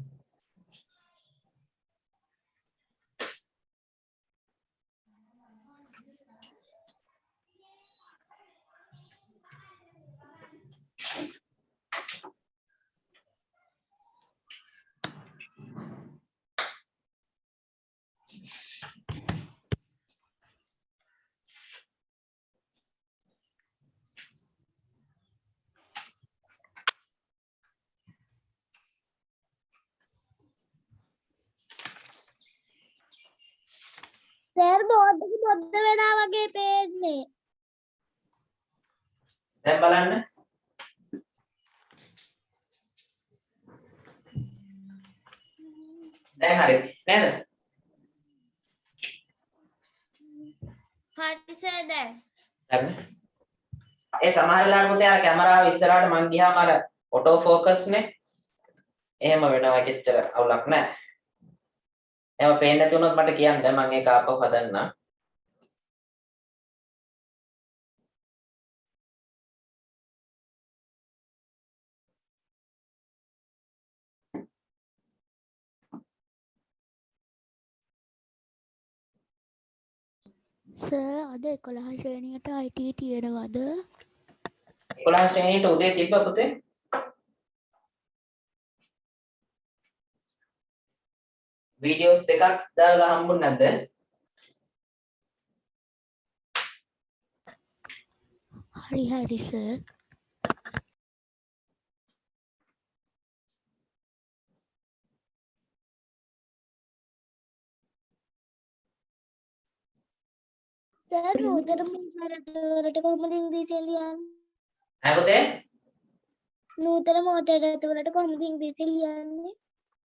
Sir, board එක බොද්ද වෙනා වගේ පේන්නේ. දැන් බලන්න. දැන් හරි නේද? හරි සර් දැන්. හරි. ඒ සමහර වෙලාවට පුතේ අර කැමරාව ඉස්සරහට මං ගියාම අර ඔටෝ ෆෝකස් නේ. එහෙම වෙනවා කිච්චර අවුලක් නැහැ. එහෙම පේන්නේ නැති වුණොත් මට කියන්න මම ඒක ආපහු හදන්නම්. සර් අද 11 ශ්‍රේණියට IT තියෙනවද? 11 ශ්‍රේණියට උදේ තිබ්බ පුතේ. වීඩියෝස් දෙකක් දාලා හම්බුනේ නැද්ද? හරි හරි සර්. Sir, නූතන මෝටර් කොහොමද ඉංග්‍රීසියෙන් ලියන්නේ? ඈ පුතේ? නූතන මෝටර් වලට කොහොමද ඉංග්‍රීසියෙන් ලියන්නේ?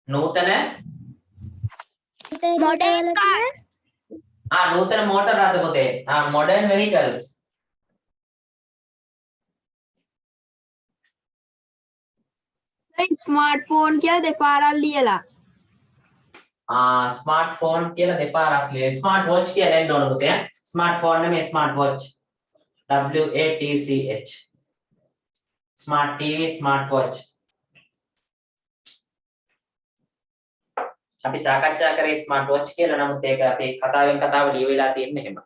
නූතන Modern cars. නූතන මෝටර රථ පුතේ. modern vehicles. ස්මාර්ට්ෆෝන් කියලා දෙපාරක් ලියලා. ස්මාර්ට්ෆෝන් කියලා දෙපාරක් ලියලා. ස්මාර්ට් වොච් කියලා එන්න ඕන පුතේ. ස්මාර්ට්ෆෝන් නෙමෙයි smart watch. WATCH. Smart TV, smart watch. අපි සාකච්ඡා කරේ ස්මාර්ට් වොච් කියලා. නමුත් ඒක අපේ කතාවෙන් කතාව ලියවිලා තියෙන්නේ එහෙම.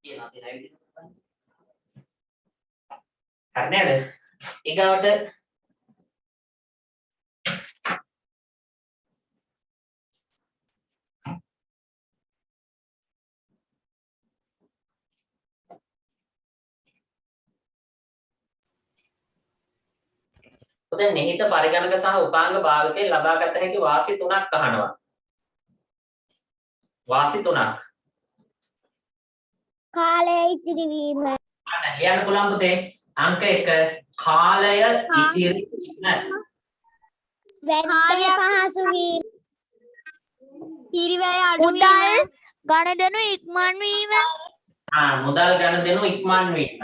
කියනවා තියෙන විදිහට. හරි නේද? ඊගාවට පුතේ නිහිත පරිගණක සහ උපාංග භාවිතයෙන් ලබාගත හැකි වාසි 3ක් අහනවා. වාසි 3ක්. කාලය ඉතිරි වීම. අන්න ලියන්න පුළුවන් පුතේ. අංක 1 කාලය ඉතිරි වීම. වැඩ පහසු වීම. පිරිවැය අඩු මුදල් ගණදෙනු ඉක්මන් වීම. මුදල් ගනුදෙනු ඉක්මන් වීම.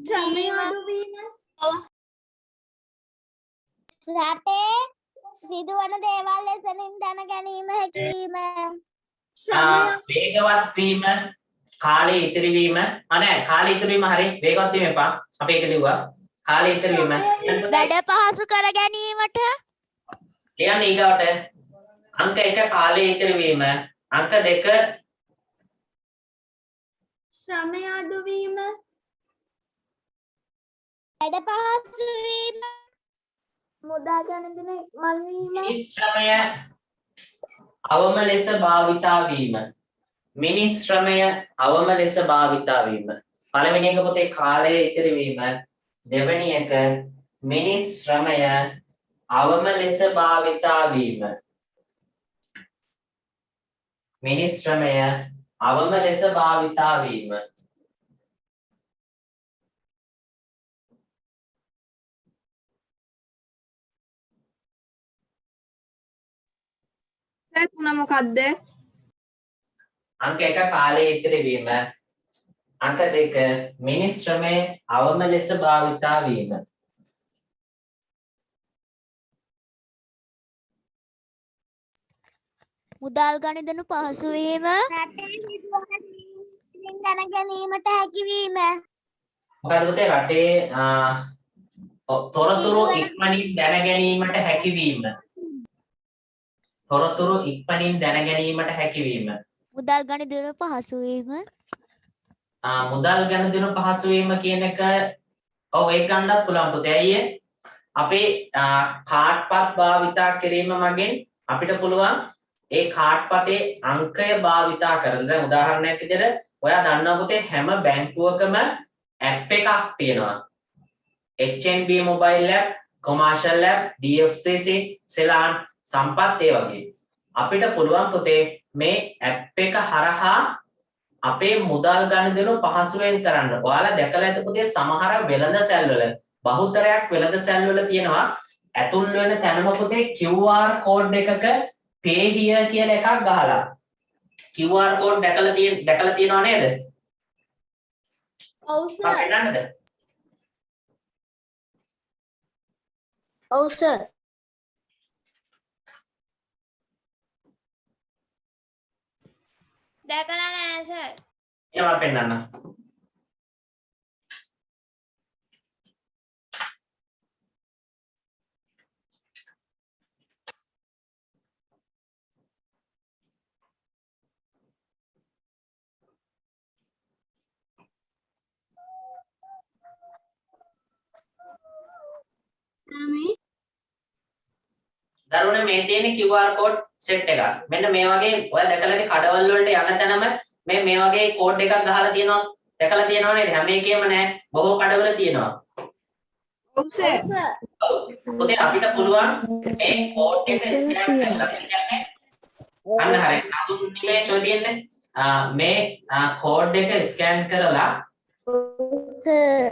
ශ්‍රමය අඩු වීම. රටේ සිදුවන දේවල් ලෙසනින් දැන ගැනීම හැකිවීම. වේගවත් වීම, කාලය ඉතිරි වීම. නෑ කාලය ඉතිරි වීම හරි. වේගවත් වීම එපා. අපි ඒක ලිව්වා. කාලය ඉතිරි වීම. වැඩ පහසු කර ගැනීමට ලියන්න ඊගාවට අංක 1 කාලය ඉතිරි වීම. අංක 2 ශ්‍රමය අඩු වීම. වැඩ පහසු වීම. මුදල් ගණදෙනු ඉක්මන් වීම. මිනිස් ශ්‍රමය අවම ලෙස භාවිතා වීම. මිනිස් ශ්‍රමය අවම ලෙස භාවිතා වීම. පළවෙනි එක පොතේ කාලය ඉතිරි වීම. දෙවෙනි එක මිනිස් ශ්‍රමය අවම ලෙස භාවිතා වීම. මිනිස් ශ්‍රමය අවම ලෙස භාවිතා වීම. තුන මොකද්ද? අංක 1 කාලය ඉතිරි වීම. අංක 2 මිනිස් ශ්‍රමය අවම ලෙස භාවිතා වීම. මුදල් ගණදෙනු පහසු වීම. රටේ සිදුවන දේවල් දැන ගැනීමට හැකිවීම. මොකද පුතේ රටේ තොරතුරු ඉක්මනින් දැන ගැනීමට හැකිවීම. තොරතුරු ඉක්මනින් දැන ගැනීමට හැකිවීම. මුදල් ගණදෙනු පහසු වීම. මුදල් ගනුදෙනු පහසු වීම කියන එක ඔව් ඒක ගන්නත් පුළුවන් පුතේ. අයියේ අපේ කාඩ්පත් භාවිතා කිරීම මගින් අපිට පුළුවන් ඒ කාඩ්පතේ අංකය භාවිතා කරලා. දැන් උදාහරණයක් විදිහට ඔයා දන්නවා පුතේ හැම බැංකුවකම ඇප් එකක් තියෙනවා. HNB mobile app, commercial app, DFCC, Ceylon, සම්පත් ඒ වගේ. අපිට පුළුවන් පුතේ මේ ඇප් එක හරහා අපේ මුදල් ගනුදෙනු පහසුවෙන් කරන්න. ඔයාලා දැකලා ඇති පුතේ සමහර වෙළඳ සැල්වල බහුතරයක් වෙළඳ සැල්වල තියෙනවා ඇතුල් වෙන තැනම පුතේ QR code එකක pay here කියලා එකක් ගහලා. QR code දැකලා තියෙනව නේද? ඔව් සර්. පෙන්නන්නද? ඔව් සර්. දැකලා නැහැ සර්. ඒවා පෙන්නන්න. දරුවනේ මේ තියෙන QR code set එකක්. මෙන්න මේ වගේ ඔයා දැකලා ඉතින් කඩවල වලට යන තැනම මේ වගේ code එකක් ගහලා තියෙනවා. දැකලා තියෙනව නේද? හැම එකේම නෑ. බොහෝ කඩවල තියෙනවා. ඔව් සර්. ඔව්. පුතේ අපිට පුළුවන් මේ code එක scan කරලා කියන්නේ අන්න හරිය. නතුන් නිමේෂ ඔය තියෙන්නේ. මේ code එක scan කරලා සර්.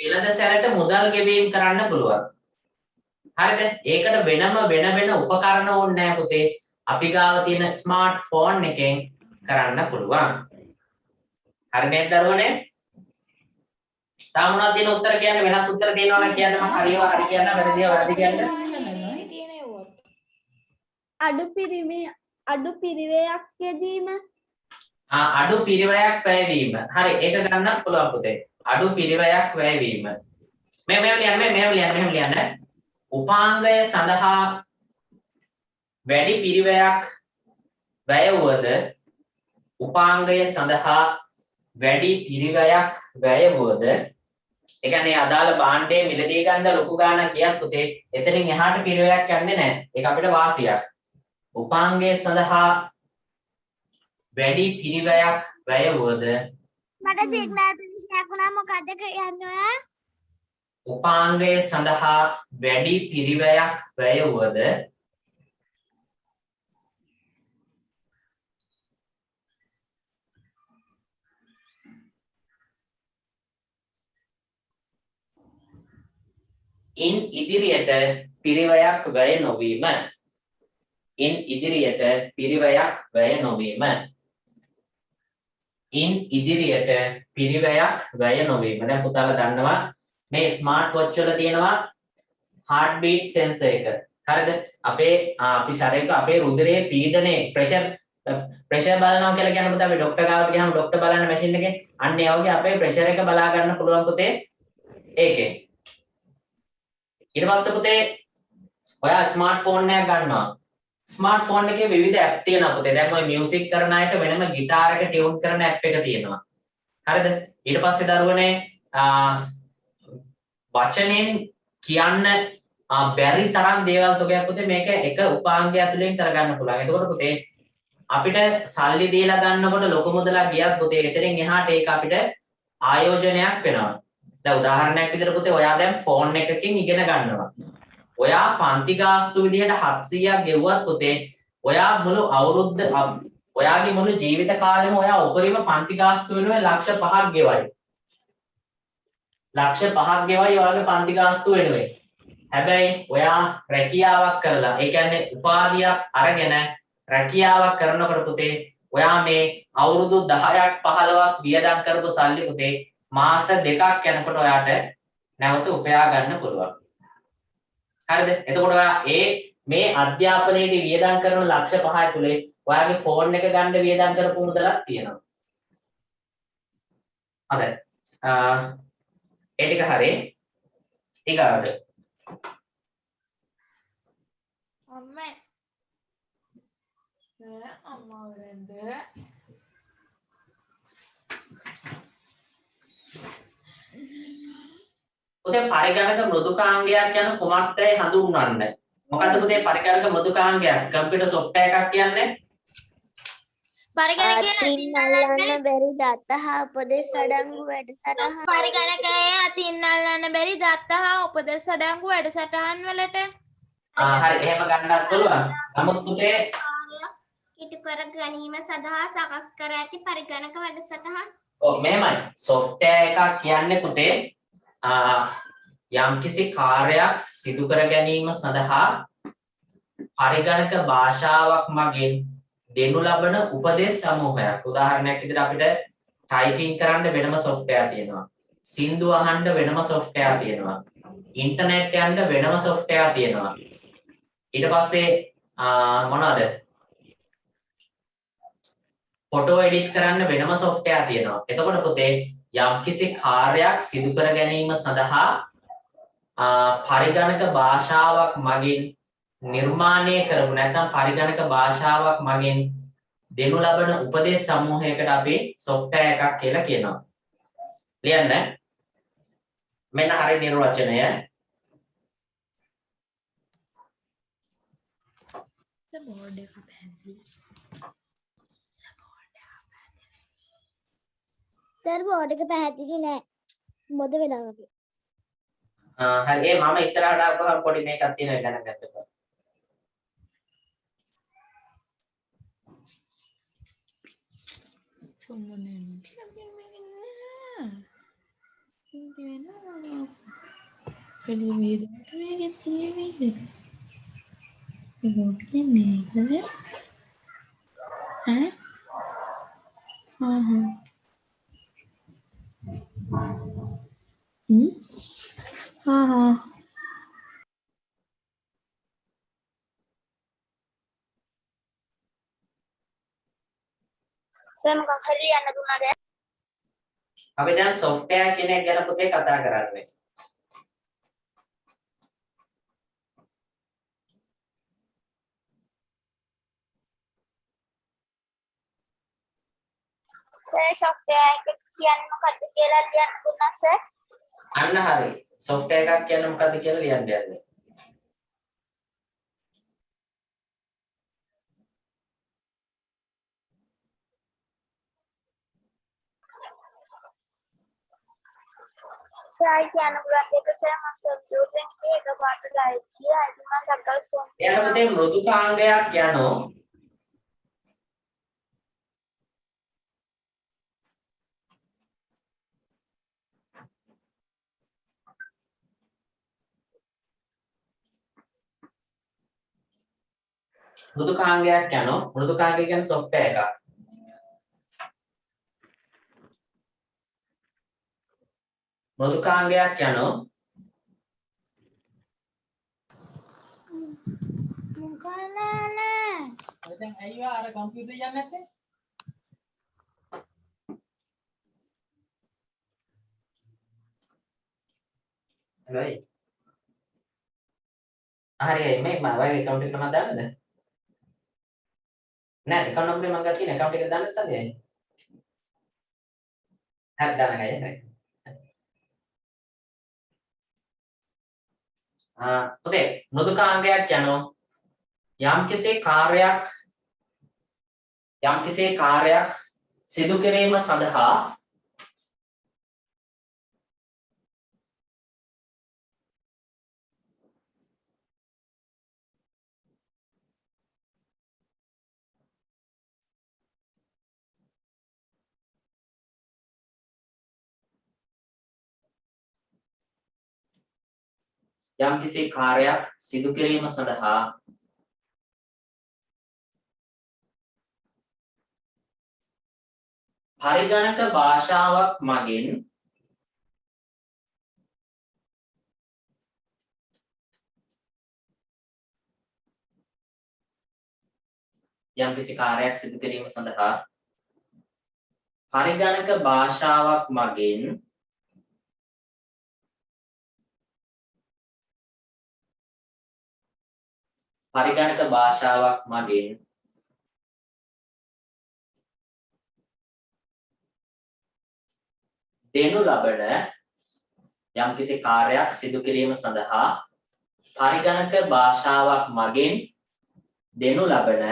වෙළඳ සැලට මුදල් ගෙවීම කරන්න පුළුවන්. හරිද? ඒකට වෙන උපකරණ ඕනේ නැහැ පුතේ. අපි ගාව තියෙන ස්මාර්ට් ෆෝන් එකෙන් කරන්න පුළුවන්. හරි නේද දරුවනේ? තාම මොනවද දෙන උත්තර කියන්නේ වෙනස් උත්තර දෙනවා නම් කියන්න මම හරියව හරි කියන්න වැරදිව වැරදි කියන්න. අඩු පිරිවයක් යෙදීම. අඩු පිරිවයක් වැයවීම. හරි ඒක ගන්නත් පුළුවන් පුතේ. අඩු පිරිවයක් වැයවීම. මෙහෙම ලියන්න. උපාංගය සඳහා වැඩි පිරිවයක් වැය වුවද උපාංගය සඳහා වැඩි පිරිවයක් වැය වුවද ඒ කියන්නේ අදාළ භාණ්ඩයේ මිලදී ගන්න ලොකු ගාණක් ගියත් පුතේ එතනින් එහාට පිරිවයක් යන්නේ නැහැ. ඒක අපිට වාසියක්. උපාංගය සඳහා වැඩි පිරිවයක් වැය වුවද මට සිග්නල් ප්‍රශ්නයක් වුණා මොකද කියන්නේ? උපාංගය සඳහා වැඩි පිරිවයක් වැය වුවද ඉන් ඉදිරියට පිරිවයක් වැය නොවීම. ඉන් ඉදිරියට පිරිවයක් වැය නොවීම. ඉන් ඉදිරියට පිරිවයක් වැය නොවීම. දැන් පුතාලා දන්නවා මේ ස්මාර්ට් වොච් වල තියෙනවා heart beat sensor එක. හරිද? අපි ශරීරයක අපේ රුධිරයේ පීඩනයේ ප්‍රෙෂර් බලනවා කියලා කියන පුතේ අපි ડોක්ටර් ගාවට ගියාම ડોක්ටර් බලන්න මැෂින් එකේ අන්න ඒ වගේ අපේ ප්‍රෙෂර් එක බලා ගන්න පුළුවන් පුතේ ඒකේ. ඊට පස්සේ පුතේ ඔයා ස්මාර්ට් ෆෝන් එකක් ගන්නවා. ස්මාර්ට් ෆෝන් එකේ විවිධ ඇප් තියෙනවා පුතේ. දැන් ඔය මියුසික් කරන අයට වෙනම গিitar එක ටියුන් කරන ඇප් එක තියෙනවා. හරිද? ඊට පස්සේ දරුවනේ වචනෙන් කියන්න බැරි තරම් දේවල් තෝගයක් පුතේ මේක එක උපාංගය ඇතුලෙන් කරගන්න පුළුවන්. එතකොට පුතේ අපිට සල්ලි දීලා ගන්නකොට ලොකු මුදලක් ගියත් පුතේ එතනින් එහාට ඒක අපිට ආයෝජනයක් වෙනවා. දැන් උදාහරණයක් විදිහට පුතේ ඔයා දැන් ෆෝන් එකකින් ඉගෙන ගන්නවා. ඔයා පන්ති ගාස්තු විදිහට 700ක් ගෙවුවත් පුතේ ඔයා මුළු අවුරුද්ද ඔයාගේ මුළු ජීවිත කාලෙම ඔයා උපරිම පන්ති ගාස්තු වෙනුවෙන් ලක්ෂ 5ක් ගෙවයි. ලක්ෂ 5ක් ගෙවයි ඔයාගේ පන්ති ගාස්තු වෙනුවෙන්. හැබැයි ඔයා රැකියාවක් කරලා ඒ කියන්නේ උපාධියක් අරගෙන රැකියාවක් කරනකොට පුතේ ඔයා මේ අවුරුදු 10ක් 15ක් වියදම් කරපු සල්ලි පුතේ මාස 2ක් යනකොට ඔයාට නැවත උපයා ගන්න පුළුවන්. හරිද? එතකොට ඔයා මේ අධ්‍යාපනයේදී වියදම් කරන ලක්ෂ 5 ඇතුලේ ඔයාගේ ෆෝන් එක ගන්න වියදම් කරපු මුදලක් තියෙනවා. හරි. ඒ ටික හරි. ඊගාවට අම්මා වරන්ද පුතේ පරිගණක මෘදුකාංගයක් යන කුමක්දයි හඳුන්වන්නේ. මොකද්ද පුතේ පරිගණක මෘදුකාංගයක්? කම්පියුටර් සොෆ්ට්වෙයාර් එකක් කියන්නේ? අතින් අල්ලන්න බැරි දත්ත හා උපදෙස් අඩංගු වැඩසටහන් පරිගණකයේ අතින් අල්ලන්න බැරි දත්ත හා උපදෙස් අඩංගු වැඩසටහන් වලට හරි එහෙම ගන්නත් පුළුවන්. නමුත් පුතේ ඉටු කර ගැනීම සඳහා සකස් කර ඇති පරිගණක වැඩසටහන්. ඔව් මෙහෙමයි. software එකක් කියන්නේ පුතේ යම්කිසි කාර්යයක් සිදු කර ගැනීම සඳහා පරිගණක භාෂාවක් මගින් දෙනු ලබන උපදේශ සමූහයක්. උදාහරණයක් විදිහට අපිට ටයිපින් කරන්න වෙනම software තියෙනවා. සින්දු අහන්න වෙනම software තියෙනවා. ඉන්ටර්නෙට් යන්න වෙනම software තියෙනවා. ඊට පස්සේ මොනවද? ෆොටෝ එඩිට් කරන්න වෙනම software තියෙනවා. එතකොට පුතේ යම්කිසි කාර්යයක් සිදු කර ගැනීම සඳහා පරිගණක භාෂාවක් මගින් නිර්මාණය කරපු නැත්නම් පරිගණක භාෂාවක් මගින් දෙනු ලබන උපදේශ සමූහයකට අපි software එකක් කියලා කියනවා. ලියන්න. මෙන්න හරි නිර්වචනය. සර් බෝඩ් එක පැහැදිලි නෑ. මොද වෙලා වගේ. හරි ඒ මම ඉස්සරහට ආපුවම පොඩි මේකක් තියෙනවා ගණන් ගන්නකොට. සර් මොකක් හරි ලියන්න දුන්නාද? අපි දැන් software කියන එක ගැන පුතේ කතා කරන්නේ. සර් software එක කියන්නේ මොකක්ද කියලා ලියන්න දුන්නා සර්. අන්න හරි. software එකක් කියන්නේ මොකද්ද කියලා ලියන්න යන්නේ. සර් කියන ගුණයක සර් මම කම්පියුටර් එකේ එකපාරට ලයිව් ගියා. ඒක මම සකස් කරනවා. එයාට පුතේ මෘදුකාංගයක් යනවා. මෘදුකාංගයක් යනවා. මෘදුකාංගය කියන්නේ software එකක්. මෘදුකාංගයක් යනවා. මුකනනේ. දැන් අයියා අර කම්පියුටර් යන්නේ නැත්තේ? හරි. හරි මේ මම වගේ account එක නම දාන්නද? නෑ account number මම ගත්තා account එක දාන්න සල්ලි. හරි දාන්න ගියා. පුතේ මෘදුකාංගයක් යනවා. යම්කිසි කාර්යයක් සිදු කිරීම සඳහා පරිගණක භාෂාවක් මගින් යම්කිසි කාර්යයක් සිදු කිරීම සඳහා පරිගණක භාෂාවක් මගින් දෙනු ලබන යම්කිසි කාර්යයක් සිදු කිරීම සඳහා පරිගණක භාෂාවක් මගින් දෙනු ලබන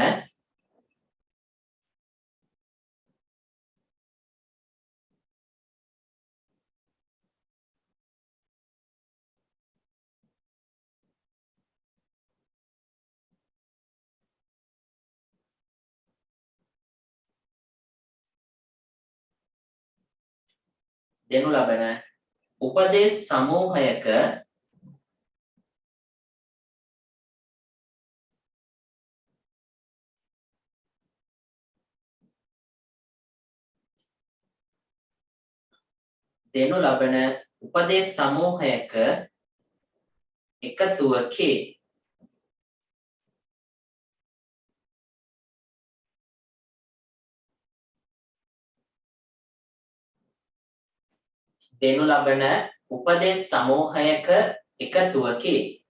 දෙනු ලබන උපදේශ සමූහයක දෙනු ලබන උපදේශ සමූහයක එකතුවකි. දෙනු ලබන උපදේශ සමූහයක එකතුවකි.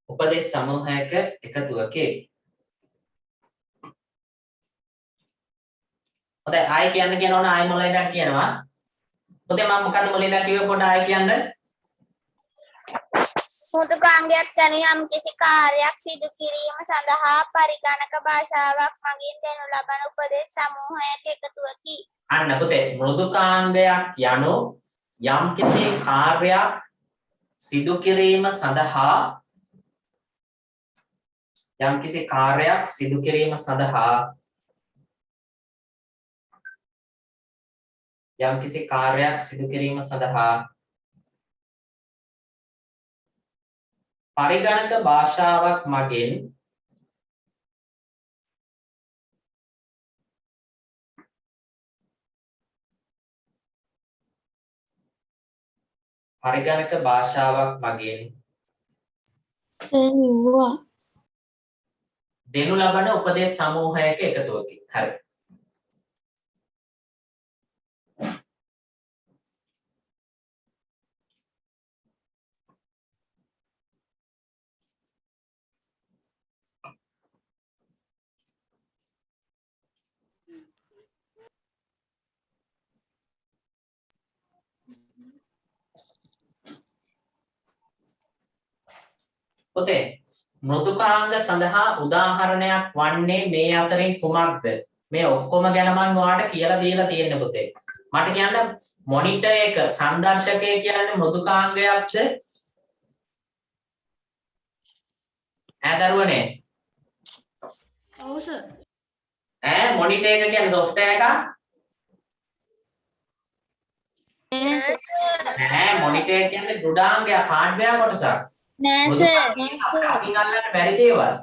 උපදේශ සමූහයක එකතුවකි. හොඳයි ආයි කියන්න කියන ඕන ආයි මොළේ දැන් කියනවා. පුතේ මම මොකද්ද මොළේ දැන් කිව්වේ පොඩ්ඩක් ආයි කියන්න. මෘදුකාංගයක් යන යම්කිසි කාර්යයක් සිදු කිරීම සඳහා පරිගණක භාෂාවක් මගින් දෙනු ලබන උපදේශ සමූහයක එකතුවකි. අන්න පුතේ මෘදුකාංගයක් යනු යම්කිසි කාර්යයක් සිදු කිරීම සඳහා යම්කිසි කාර්යයක් සිදු කිරීම සඳහා යම්කිසි කාර්යයක් සිදු කිරීම සඳහා පරිගණක භාෂාවක් මගින් පරිගණක භාෂාවක් මගින් දෙනු ලබන උපදේශ සමූහයක එකතුවකි. හරි. පුතේ මෘදුකාංග සඳහා උදාහරණයක් වන්නේ මේ අතරින් කුමක්ද? මේ ඔක්කොම ගැන මම ඔයාලට කියලා දීලා තියෙන්නේ පුතේ. මට කියන්න මොනිටර් එක සංදර්ශකය කියන්නේ මෘදුකාංගයක්ද? දරුවනේ. ඔව් සර්. මොනිටර් එක කියන්නේ software එකක්? මොනිටර් කියන්නේ දෘඩාංගයක් hardware කොටසක්. නෑ සර්. අකින් අල්ලන්න බැරි දේවල්.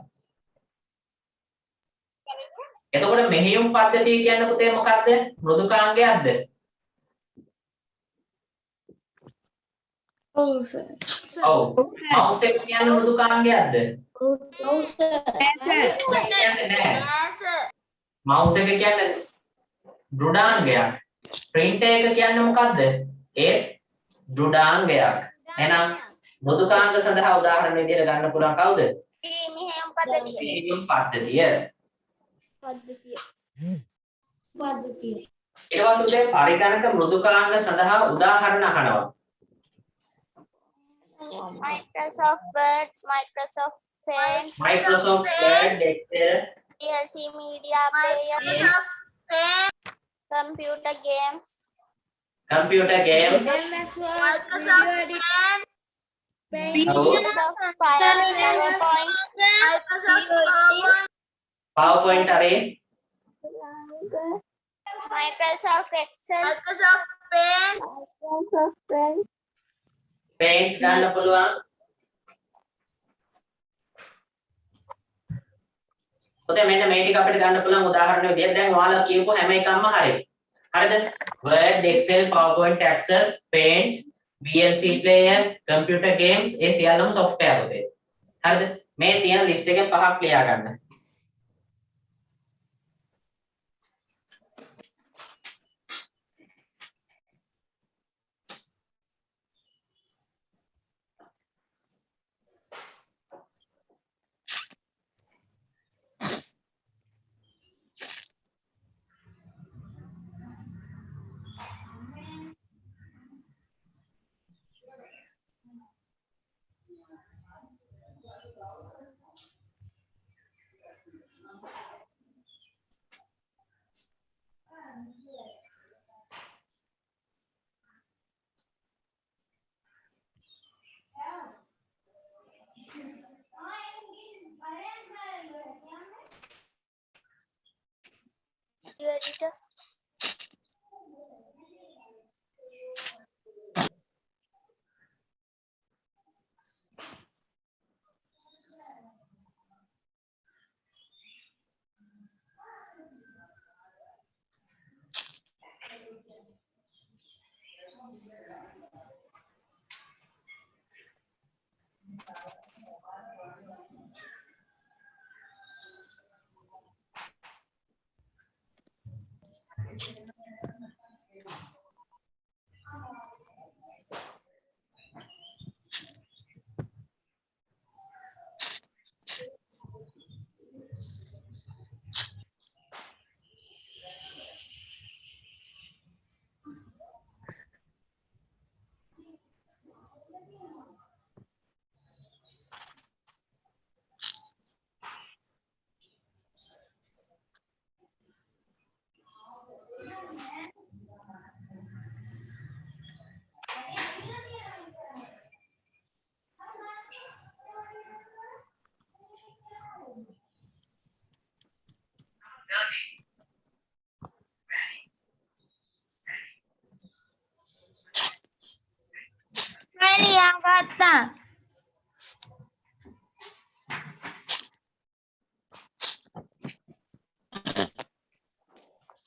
එතකොට මෙහෙයුම් පද්ධතිය කියන්නේ පුතේ මොකද්ද? මෘදුකාංගයක්ද? ඔව් සර්. ඔව්. මවුස් එක කියන්නේ මෘදුකාංගයක්ද? ඔව් සර්. නෑ. මවුස් එක කියන්නේ දෘඩාංගයක්. ප්‍රින්ටර් එක කියන්නේ මොකද්ද? ඒ දෘඩාංගයක්. එහෙනම් මෘදුකාංග සඳහා උදාහරණ විදිහට ගන්න පුළුවන් කවුද? මෙහෙයුම් පද්ධතිය. මෙහෙයුම් පද්ධතිය. ඊට පස්සේ උදේ පරිගණක මෘදුකාංග සඳහා උදාහරණ අහනවා. Microsoft Word, Microsoft Paint, Microsoft Word, Excel, VLC Media Player, computer games, computer games, Microsoft Edition, Microsoft PowerPoint, PowerPoint array, Microsoft Excel, Paint ගන්න පුළුවන්. ඔතේ මෙන්න මේ ටික අපිට ගන්න පුළුවන් උදාහරණ විදියට දැන් ඔයාලා කියපු හැම එකක්ම හරි. හරිද? Word, Excel, PowerPoint, Access, Paint, VLC player, computer games ඒ සියල්ලම software පුතේ. හරිද? මේ තියෙන list එකෙන් පහක් ලියා ගන්න. teacher.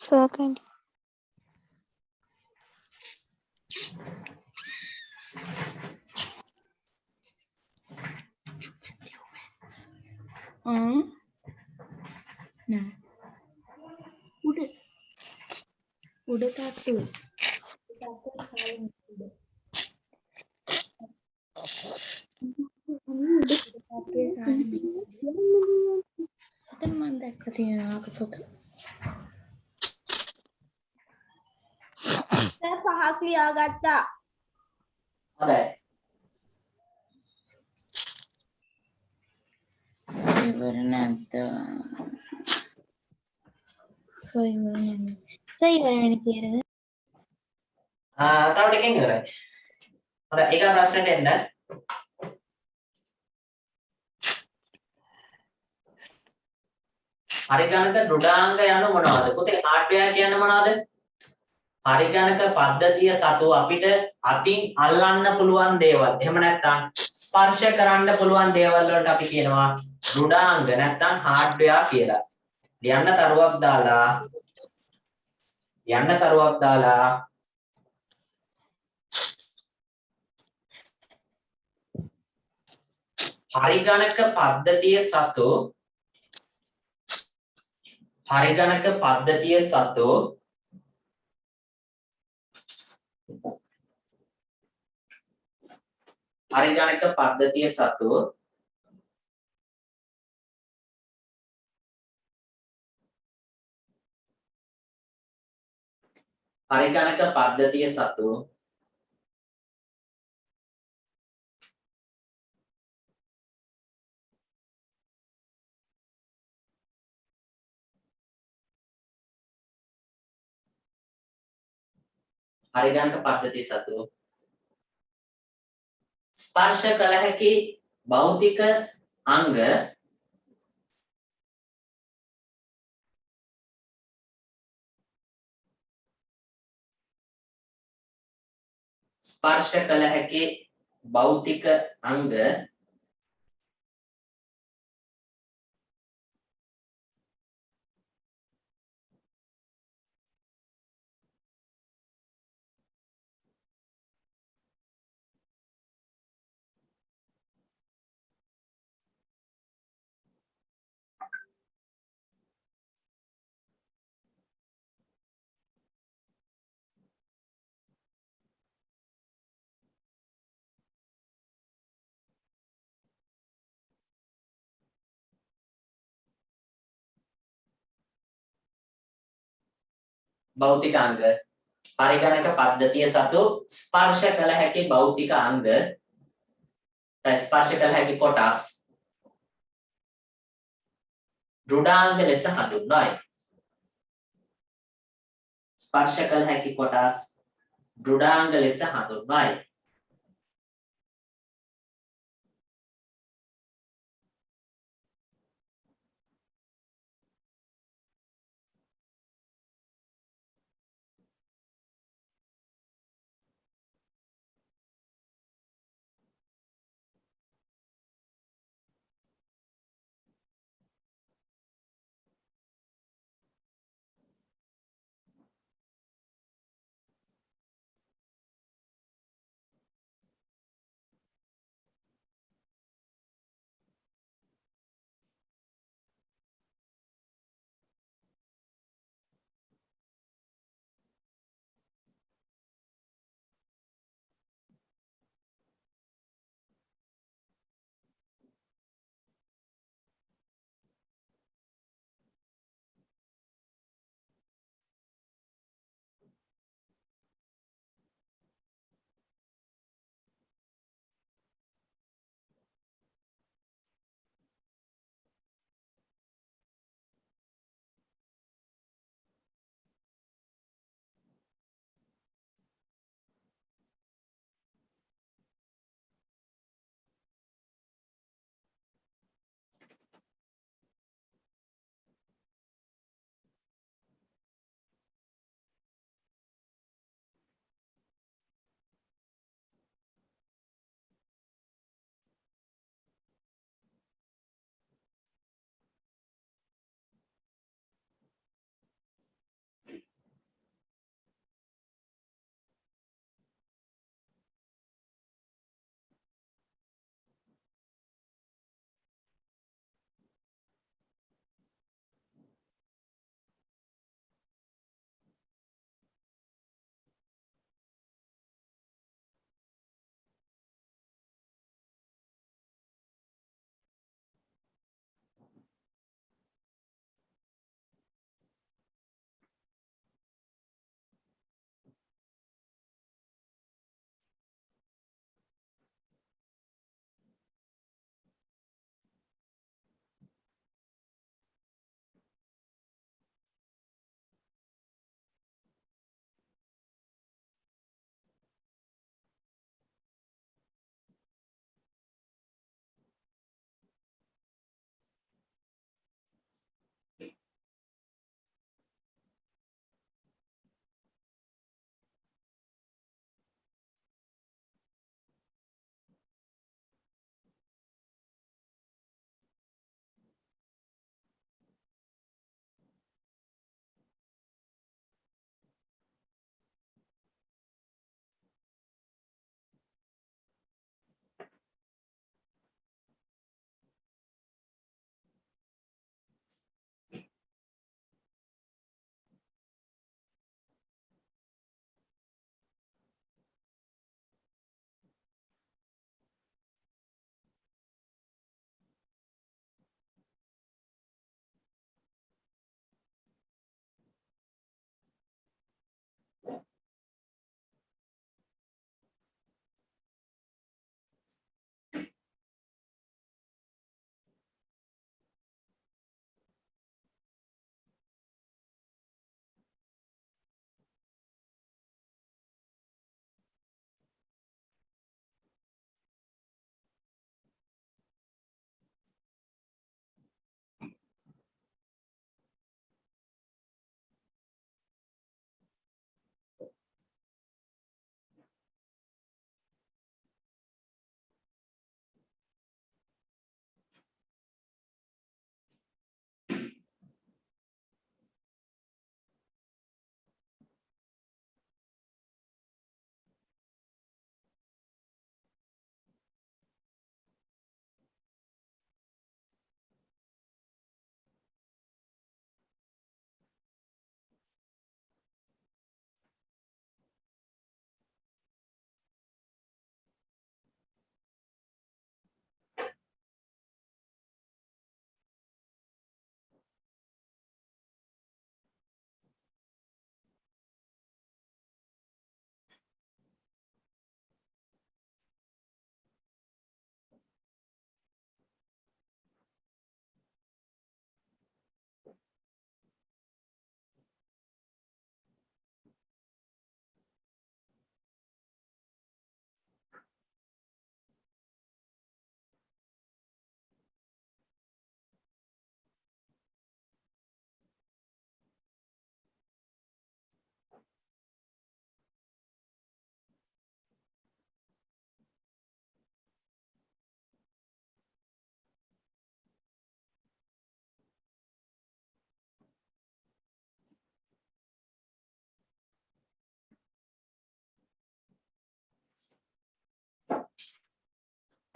Second. Nah, udah satu. Udah satu saling. Kan mantek katanya aku tuh. Sir පහක් ලියාගත්තා. හොඳයි. ඉවර නැද්ද? ඉවරනේ කියලාද? තව ටිකකින් ඉවරයි. හොඳයි ඊගා ප්‍රශ්නෙට එන්න. පරිගණක දෘඩාංග යනු මොනවද? පුතේ හાર્ඩ්වෙයාර් කියන්නේ මොනවද? පරිගණක පද්ධතිය සතු අපිට අතින් අල්ලන්න පුළුවන් දේවල්. එහෙම නැත්නම් ස්පර්ශ කරන්න පුළුවන් දේවල් වලට අපි කියනවා දෘඩාංග නැත්නම් හાર્ඩ්වෙයාර් කියලා. ලියන්න තරුවක් දාලා පරිගණක පද්ධතිය සතු ස්පර්ශ කළ හැකි භෞතික අංග පරිගණක පද්ධතිය සතු ස්පර්ශ කළ හැකි භෞතික අංග ස්පර්ශ කළ හැකි කොටස් දෘඩාංග ලෙස හඳුන්වයි. ස්පර්ශ කළ හැකි කොටස් දෘඩාංග ලෙස හඳුන්වයි.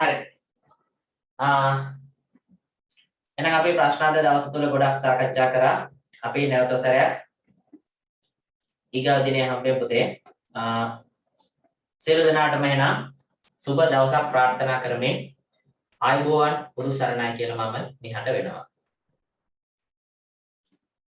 හරි. එහෙනම් අපි ප්‍රශ්න අද දවස් තුල ගොඩක් සාකච්ඡා කරා. අපි නැවත සැරයක් ඊගා දිනේ හම්බෙමු පුතේ. සියලු දෙනාටම එහෙනම් සුබ දවසක් ප්‍රාර්ථනා කරමින් ආයුබෝවන් පුරු සරණයි කියලා මම නිහඬ වෙනවා.